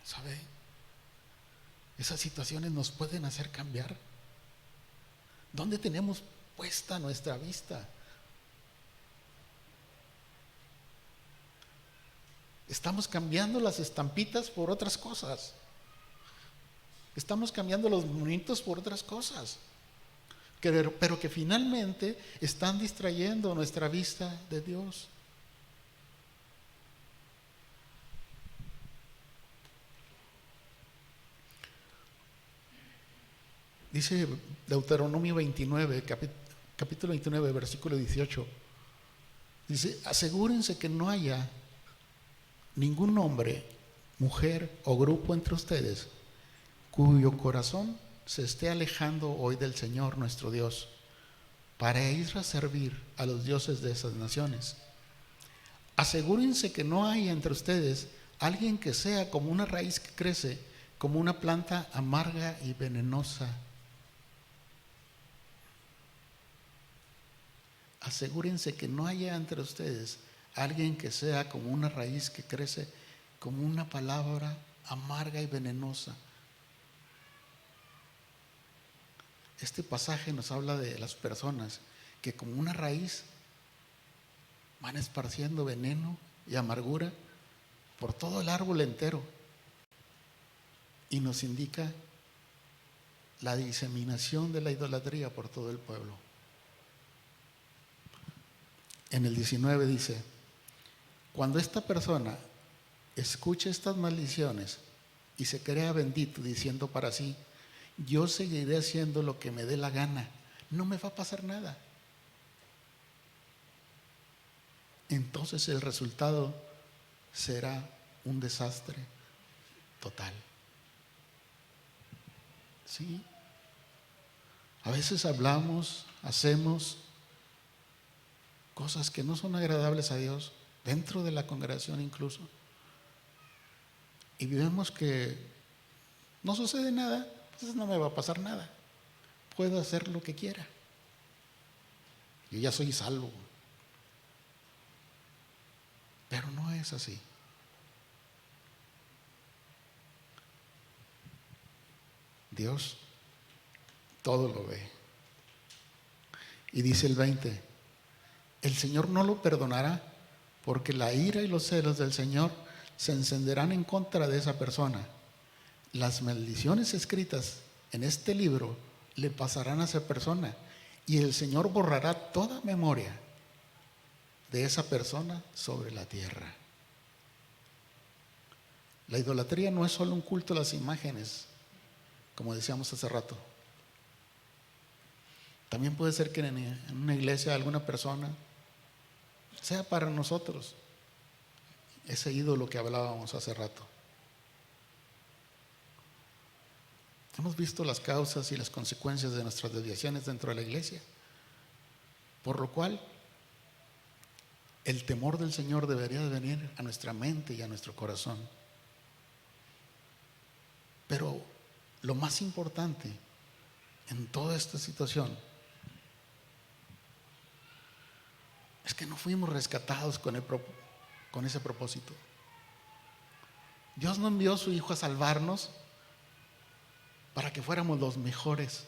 ¿Sabe? Esas situaciones nos pueden hacer cambiar. ¿Dónde tenemos puesta nuestra vista? Estamos cambiando las estampitas por otras cosas. Estamos cambiando los monitos por otras cosas. Pero que finalmente están distrayendo nuestra vista de Dios. Dice Deuteronomio 29, capítulo 29, versículo 18. Dice: asegúrense que no haya ningún hombre, mujer o grupo entre ustedes cuyo corazón se esté alejando hoy del Señor nuestro Dios para ir a servir a los dioses de esas naciones. Asegúrense que no haya entre ustedes alguien que sea como una raíz que crece, como una planta amarga y venenosa. Asegúrense que no haya entre ustedes alguien que sea como una raíz que crece, como una palabra amarga y venenosa. Este pasaje nos habla de las personas que como una raíz van esparciendo veneno y amargura por todo el árbol entero, y nos indica la diseminación de la idolatría por todo el pueblo. En el 19 dice: cuando esta persona escuche estas maldiciones y se crea bendito diciendo para sí: yo seguiré haciendo lo que me dé la gana, no me va a pasar nada, entonces el resultado será un desastre total. ¿Sí? A veces hablamos, hacemos cosas que no son agradables a Dios, dentro de la congregación incluso, y vemos que no sucede nada, entonces no me va a pasar nada, puedo hacer lo que quiera, yo ya soy salvo. Pero no es así. Dios todo lo ve. Y dice el 20: el Señor no lo perdonará, porque la ira y los celos del Señor se encenderán en contra de esa persona. Las maldiciones escritas en este libro le pasarán a esa persona, y el Señor borrará toda memoria de esa persona sobre la tierra. La idolatría no es solo un culto a las imágenes, como decíamos hace rato. También puede ser que en una iglesia alguna persona sea para nosotros ese ídolo que hablábamos hace rato. Hemos visto las causas y las consecuencias de nuestras desviaciones dentro de la iglesia, por lo cual el temor del Señor debería de venir a nuestra mente y a nuestro corazón. Pero lo más importante en toda esta situación es que no fuimos rescatados con ese propósito. Dios no envió a su Hijo a salvarnos para que fuéramos los mejores.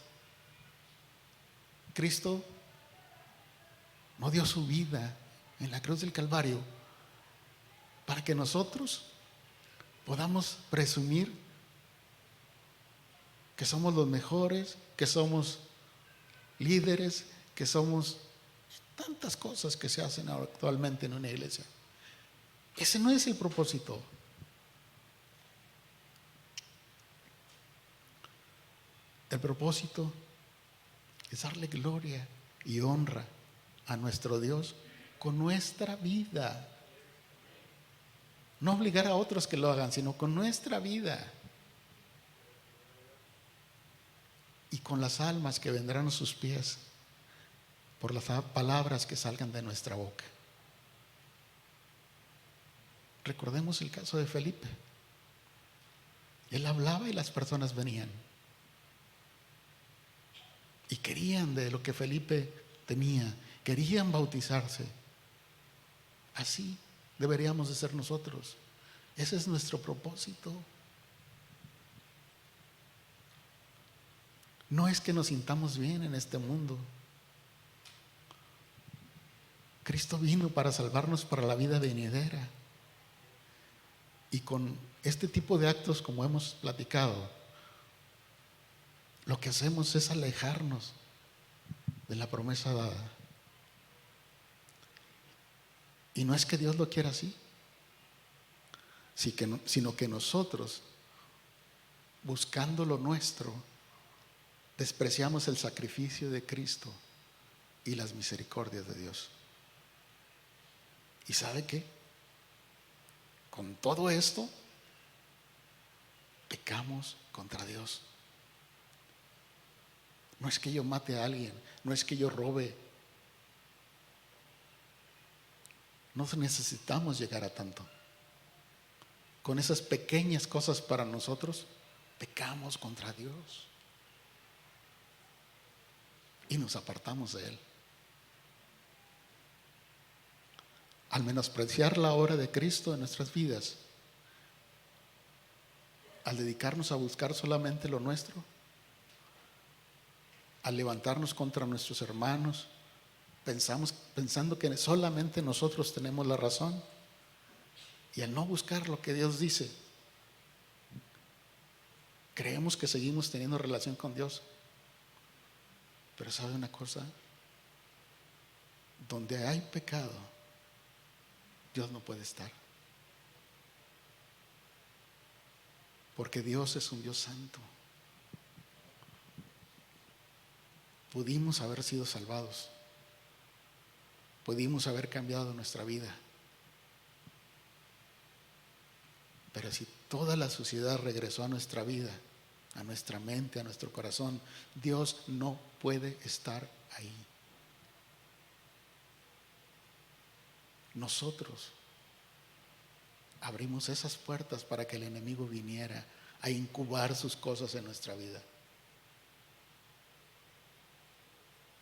Cristo no dio su vida en la cruz del Calvario para que nosotros podamos presumir que somos los mejores, que somos líderes, que somos tantas cosas que se hacen actualmente en una iglesia. Ese no es el propósito. El propósito es darle gloria y honra a nuestro Dios con nuestra vida. No obligar a otros que lo hagan, sino con nuestra vida. Y con las almas que vendrán a sus pies por las palabras que salgan de nuestra boca. Recordemos el caso de Felipe. Él hablaba y las personas venían. Y querían de lo que Felipe tenía, querían bautizarse. Así deberíamos de ser nosotros. Ese es nuestro propósito. No es que nos sintamos bien en este mundo. Cristo vino para salvarnos para la vida venidera. Y con este tipo de actos, como hemos platicado, lo que hacemos es alejarnos de la promesa dada. Y no es que Dios lo quiera así, sino que nosotros, buscando lo nuestro, despreciamos el sacrificio de Cristo y las misericordias de Dios. ¿Y sabe qué? Con todo esto, pecamos contra Dios. No es que yo mate a alguien, no es que yo robe. No necesitamos llegar a tanto. Con esas pequeñas cosas para nosotros, pecamos contra Dios. Y nos apartamos de Él. Al menospreciar la obra de Cristo en nuestras vidas, al dedicarnos a buscar solamente lo nuestro, al levantarnos contra nuestros hermanos, pensando que solamente nosotros tenemos la razón, y al no buscar lo que Dios dice, creemos que seguimos teniendo relación con Dios. Pero ¿sabe una cosa? Donde hay pecado, Dios no puede estar. Porque Dios es un Dios santo. Pudimos haber sido salvados. Pudimos haber cambiado nuestra vida. Pero si toda la suciedad regresó a nuestra vida, a nuestra mente, a nuestro corazón, Dios no puede estar ahí. Nosotros abrimos esas puertas para que el enemigo viniera a incubar sus cosas en nuestra vida.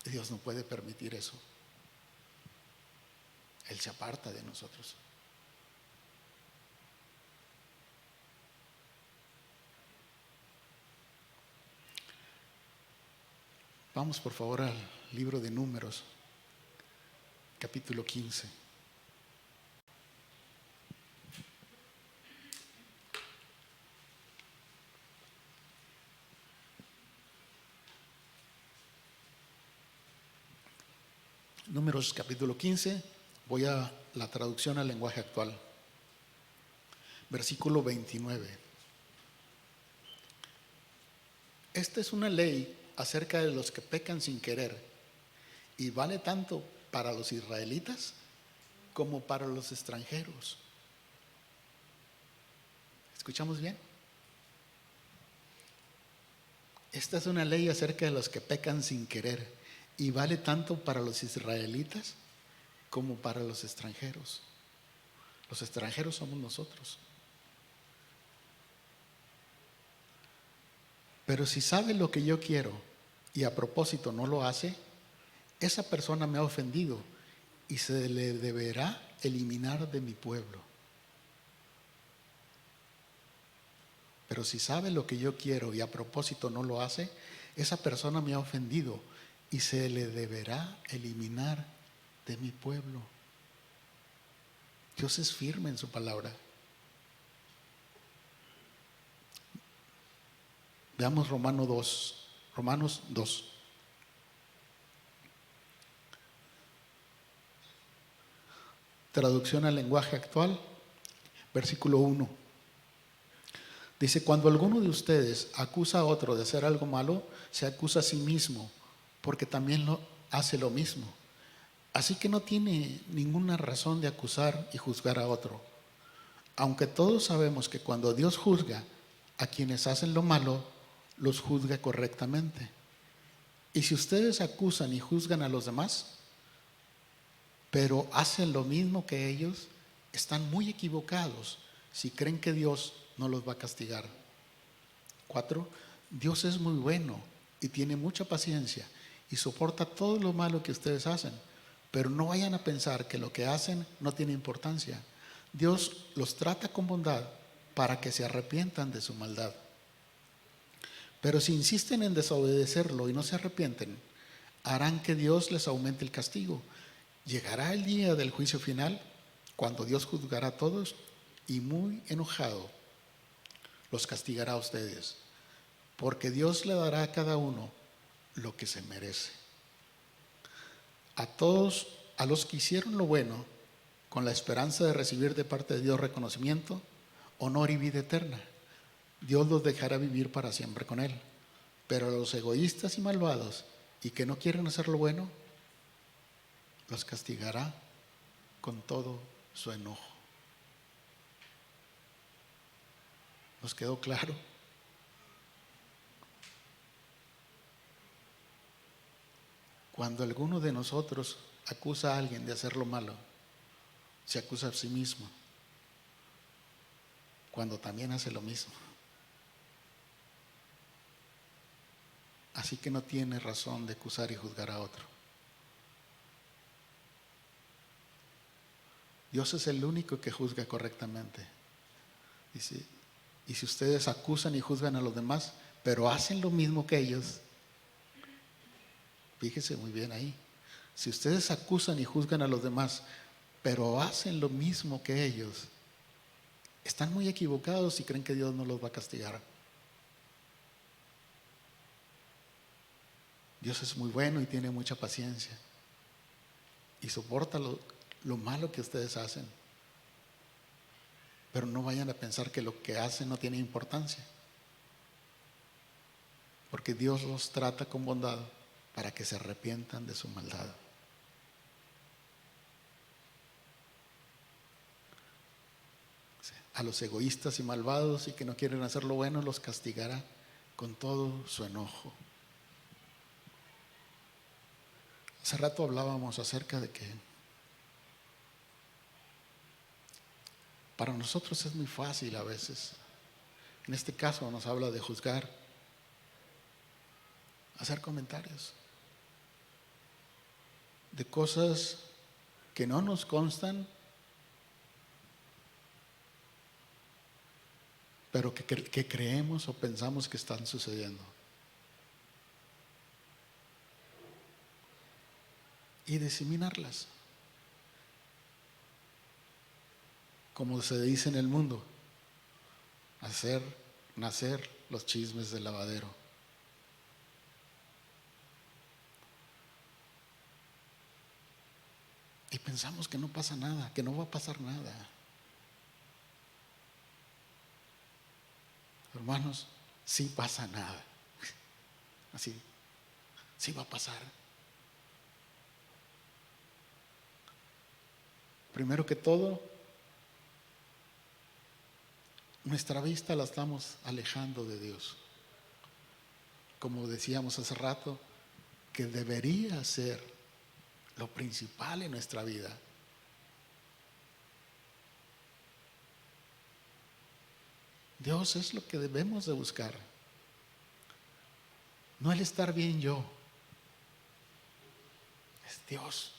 Dios no puede permitir eso. Él se aparta de nosotros. Vamos por favor al libro de Números, capítulo 15. Números capítulo 15, voy a la traducción al lenguaje actual. Versículo 29. Esta es una ley acerca de los que pecan sin querer y vale tanto para los israelitas como para los extranjeros. ¿Escuchamos bien? Esta es una ley acerca de los que pecan sin querer y vale tanto para los israelitas como para los extranjeros. Los extranjeros somos nosotros. Pero si sabe lo que yo quiero y a propósito no lo hace, esa persona me ha ofendido y se le deberá eliminar de mi pueblo. Pero si sabe lo que yo quiero y a propósito no lo hace, esa persona me ha ofendido y se le deberá eliminar de mi pueblo. Dios es firme en su palabra. Veamos Romanos 2. Traducción al lenguaje actual, versículo 1. Dice: cuando alguno de ustedes acusa a otro de hacer algo malo,
se acusa a sí mismo, porque también hace lo mismo. Así que no tiene ninguna razón de acusar y juzgar a otro. Aunque todos sabemos que cuando Dios juzga a quienes hacen lo malo, los juzga correctamente. Y si ustedes acusan y juzgan a los demás, pero hacen lo mismo que ellos, están muy equivocados si creen que Dios no los va a castigar. 4. Dios es muy bueno y tiene mucha paciencia y soporta todo lo malo que ustedes hacen, pero no vayan a pensar que lo que hacen no tiene importancia. Dios los trata con bondad para que se arrepientan de su maldad. Pero si insisten en desobedecerlo y no se arrepienten, harán que Dios les aumente el castigo. Llegará el día del juicio final, cuando Dios juzgará a todos y muy enojado los castigará a ustedes, porque Dios le dará a cada uno lo que se merece. A todos, a los que hicieron lo bueno, con la esperanza de recibir de parte de Dios reconocimiento, honor y vida eterna, Dios los dejará vivir para siempre con Él. Pero a los egoístas y malvados y que no quieren hacer lo bueno, los castigará con todo su enojo. ¿Nos quedó claro? Cuando alguno de nosotros acusa a alguien de hacer lo malo, se acusa a sí mismo, cuando también hace lo mismo. Así que no tiene razón de acusar y juzgar a otro. Dios es el único que juzga correctamente. Dice, y si ustedes acusan y juzgan a los demás, pero hacen lo mismo que ellos, fíjese muy bien ahí. Si ustedes acusan y juzgan a los demás, pero hacen lo mismo que ellos, están muy equivocados si creen que Dios no los va a castigar. Dios es muy bueno y tiene mucha paciencia y soporta lo malo que ustedes hacen. Pero no vayan a pensar que lo que hacen no tiene importancia, porque Dios los trata con bondad para que se arrepientan de su maldad. A los egoístas y malvados y que no quieren hacer lo bueno, los castigará con todo su enojo. Hace rato hablábamos acerca de que para nosotros es muy fácil a veces. En este caso nos habla de juzgar, hacer comentarios de cosas que no nos constan, pero que creemos o pensamos que están sucediendo. Y diseminarlas. Como se dice en el mundo, hacer nacer los chismes del lavadero. Y pensamos que no pasa nada, que no va a pasar nada. Hermanos, sí pasa nada. Así, sí va a pasar. Primero que todo, nuestra vista la estamos alejando de Dios. Como decíamos hace rato, que debería ser lo principal en nuestra vida. Dios es lo que debemos de buscar. No el estar bien yo. Es Dios.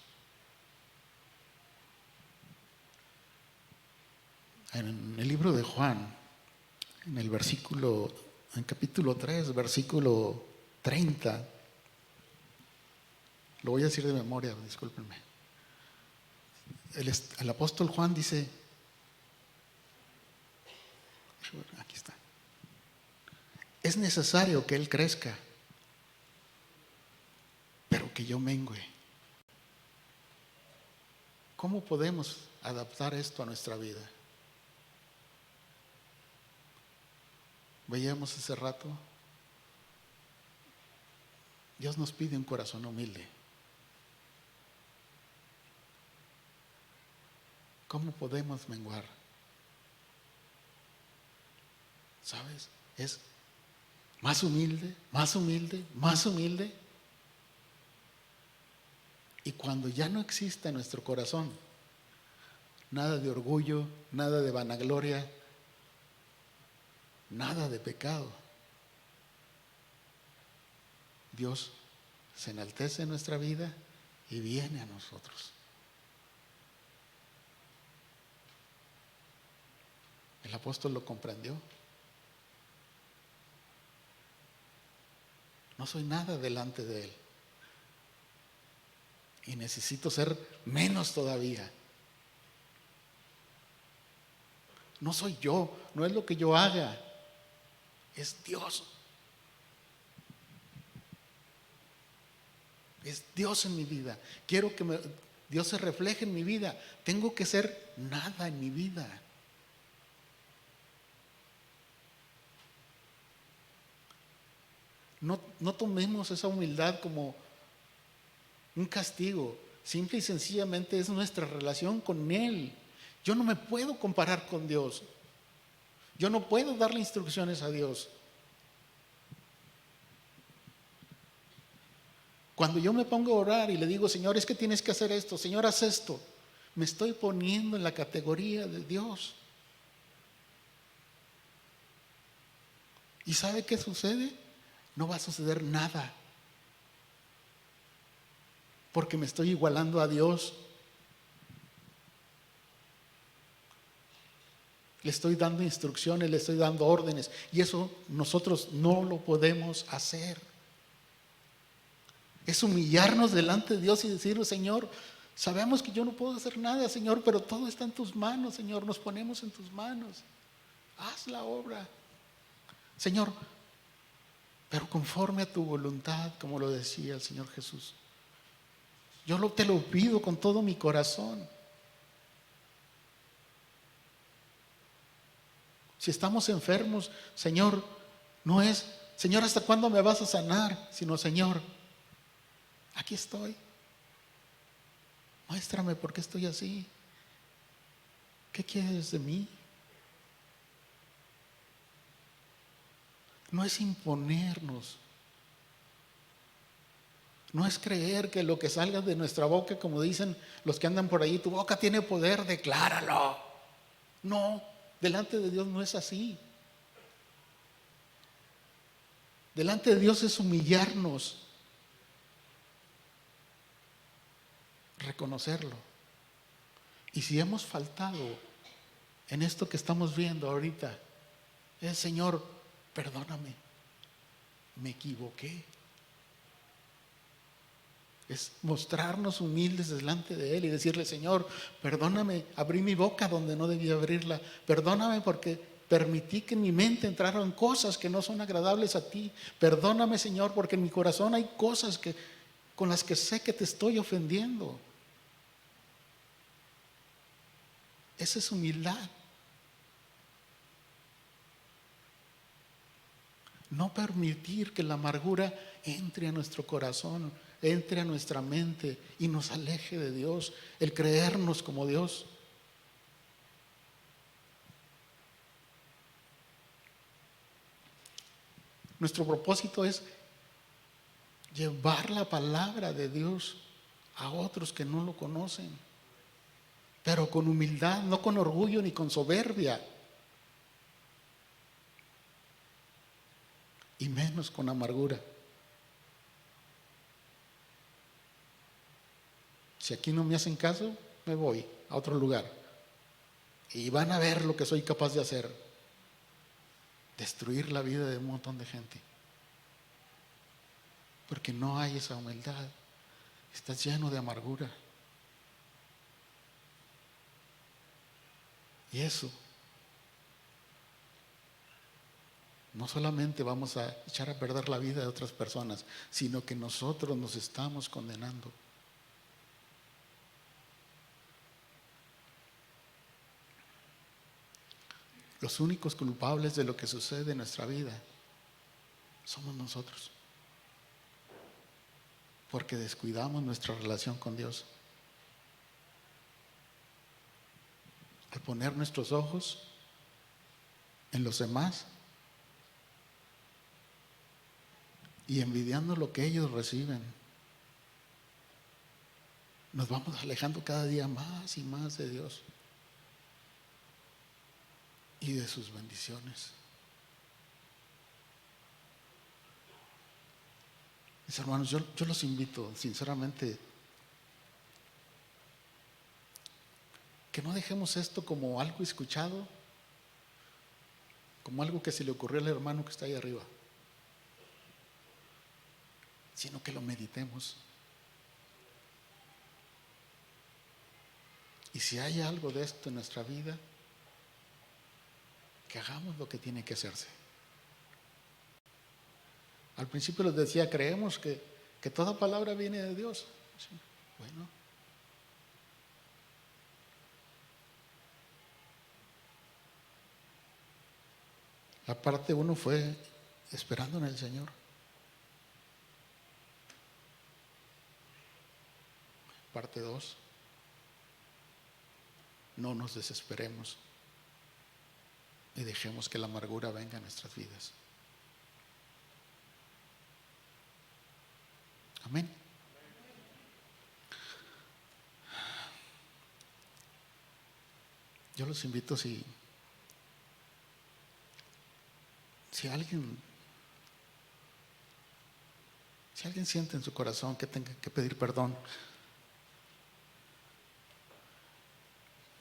En el libro de Juan, en capítulo 3, versículo 30, lo voy a decir de memoria, discúlpenme. El apóstol Juan dice, aquí está, es necesario que Él crezca, pero que yo mengüe. ¿Cómo podemos adaptar esto a nuestra vida? Veíamos hace rato Dios nos pide un corazón humilde. ¿Cómo podemos menguar? ¿Sabes? Es más humilde, más humilde, más humilde. Y cuando ya no exista en nuestro corazón nada de orgullo, nada de vanagloria, nada de pecado, Dios se enaltece en nuestra vida y viene a nosotros. El apóstol lo comprendió. No soy nada delante de Él. Y necesito ser menos todavía. No soy yo, no es lo que yo haga, es Dios. Es Dios en mi vida. Quiero que Dios se refleje en mi vida. Tengo que ser nada en mi vida. No tomemos esa humildad como un castigo. Simple y sencillamente es nuestra relación con Él. Yo no me puedo comparar con Dios. Yo no puedo darle instrucciones a Dios. Cuando yo me pongo a orar y le digo, Señor, es que tienes que hacer esto, Señor, haz esto, me estoy poniendo en la categoría de Dios. ¿Y sabe qué sucede? No va a suceder nada, porque me estoy igualando a Dios. Le estoy dando instrucciones, le estoy dando órdenes, y eso nosotros no lo podemos hacer. Es humillarnos delante de Dios y decirle, Señor, sabemos que yo no puedo hacer nada, Señor, pero todo está en tus manos, Señor, nos ponemos en tus manos. Haz la obra, Señor, pero conforme a tu voluntad, como lo decía el Señor Jesús. Yo te lo pido con todo mi corazón. Si estamos enfermos, Señor, no es, Señor, ¿hasta cuándo me vas a sanar? Sino, Señor, aquí estoy. Muéstrame por qué estoy así. ¿Qué quieres de mí? No es imponernos. No es creer que lo que salga de nuestra boca, como dicen los que andan por ahí, tu boca tiene poder, decláralo. No, delante de Dios no es así. Delante de Dios es humillarnos, reconocerlo. Y si hemos faltado en esto que estamos viendo ahorita, Señor, perdóname, me equivoqué. Es mostrarnos humildes delante de Él y decirle, Señor, perdóname, abrí mi boca donde no debía abrirla. Perdóname porque permití que en mi mente entraran cosas que no son agradables a ti. Perdóname, Señor, porque en mi corazón hay cosas con las que sé que te estoy ofendiendo. Esa es humildad. No permitir que la amargura entre a nuestro corazón, entre a nuestra mente y nos aleje de Dios, el creernos como Dios. Nuestro propósito es llevar la palabra de Dios a otros que no lo conocen, pero con humildad, no con orgullo ni con soberbia, y menos con amargura. Si aquí no me hacen caso, me voy a otro lugar y van a ver lo que soy capaz de hacer: destruir la vida de un montón de gente, porque no hay esa humildad. Estás lleno de amargura, y eso no solamente vamos a echar a perder la vida de otras personas, sino que nosotros nos estamos condenando. Los únicos culpables de lo que sucede en nuestra vida somos nosotros. porque descuidamos nuestra relación con Dios. Al poner nuestros ojos en los demás y envidiando lo que ellos reciben, nos vamos alejando cada día más y más de Dios y de sus bendiciones. Mis hermanos, yo los invito sinceramente que no dejemos esto como algo escuchado, como algo que se le ocurrió al hermano que está ahí arriba, sino que lo meditemos. Y si hay algo de esto en nuestra vida, que hagamos lo que tiene que hacerse. Al principio les decía, creemos que toda palabra viene de Dios. Sí, bueno. La parte 1 fue esperando en el Señor. Parte 2, no nos desesperemos y dejemos que la amargura venga a nuestras vidas. Amén. Yo los invito, si alguien siente en su corazón que tenga que pedir perdón,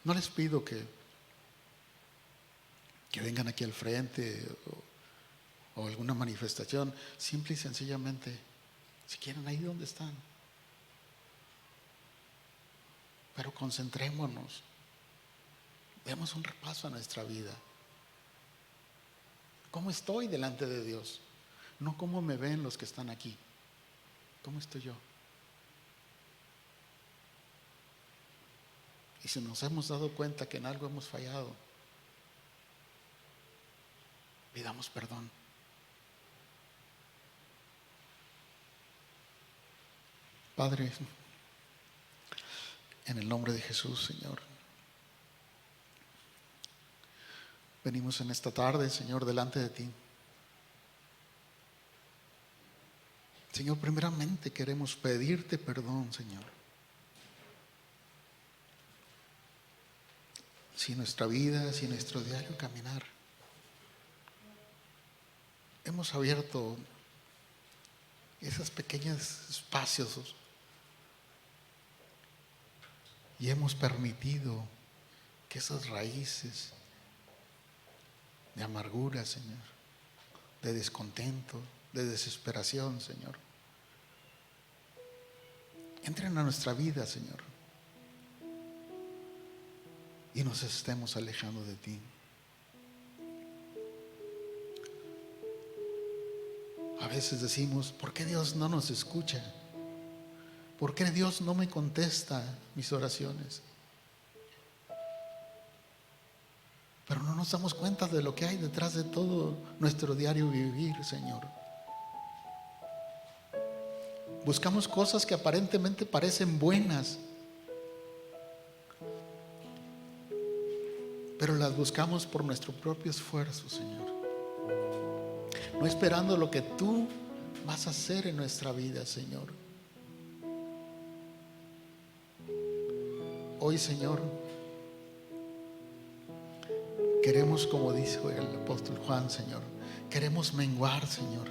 no les pido que vengan aquí al frente o alguna manifestación. Simple y sencillamente, si quieren, ahí donde están. Pero concentrémonos, demos un repaso a nuestra vida. ¿Cómo estoy delante de Dios? No cómo me ven los que están aquí. ¿Cómo estoy yo? Y si nos hemos dado cuenta que en algo hemos fallado, pidamos perdón. Padre, en el nombre de Jesús, Señor, venimos en esta tarde, Señor, delante de ti. Señor, primeramente queremos pedirte perdón, Señor. Si nuestra vida, si nuestro diario caminar, hemos abierto esos pequeños espacios y hemos permitido que esas raíces de amargura, Señor, de descontento, de desesperación, Señor, entren a nuestra vida, Señor, y nos estemos alejando de ti. A veces decimos, ¿por qué Dios no nos escucha? ¿Por qué Dios no me contesta mis oraciones? Pero no nos damos cuenta de lo que hay detrás de todo nuestro diario vivir, Señor. Buscamos cosas que aparentemente parecen buenas, pero las buscamos por nuestro propio esfuerzo, Señor. No esperando lo que tú vas a hacer en nuestra vida, Señor. Hoy, Señor, queremos, como dijo el apóstol Juan, Señor, queremos menguar, Señor,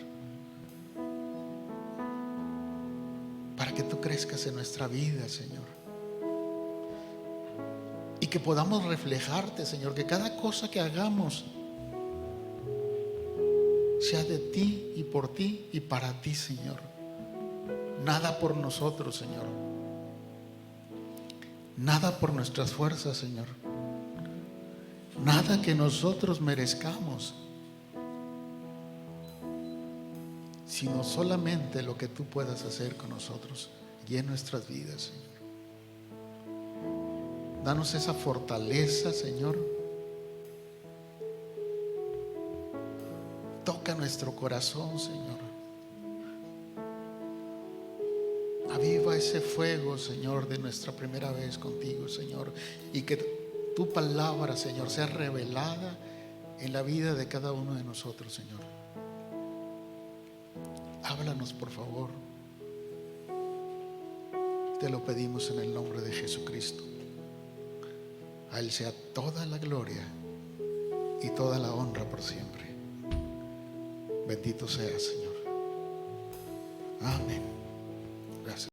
para que tú crezcas en nuestra vida, Señor, y que podamos reflejarte, Señor, que cada cosa que hagamos sea de ti y por ti y para ti, Señor. Nada por nosotros, Señor. Nada por nuestras fuerzas, Señor. Nada que nosotros merezcamos, sino solamente lo que tú puedas hacer con nosotros y en nuestras vidas, Señor. Danos esa fortaleza, Señor. Toca nuestro corazón, Señor. Aviva ese fuego, Señor, de nuestra primera vez contigo, Señor, y que tu palabra, Señor, sea revelada en la vida de cada uno de nosotros, Señor. Háblanos, por favor. Te lo pedimos en el nombre de Jesucristo. A Él sea toda la gloria y toda la honra por siempre. Bendito sea, Señor. Amén. Gracias.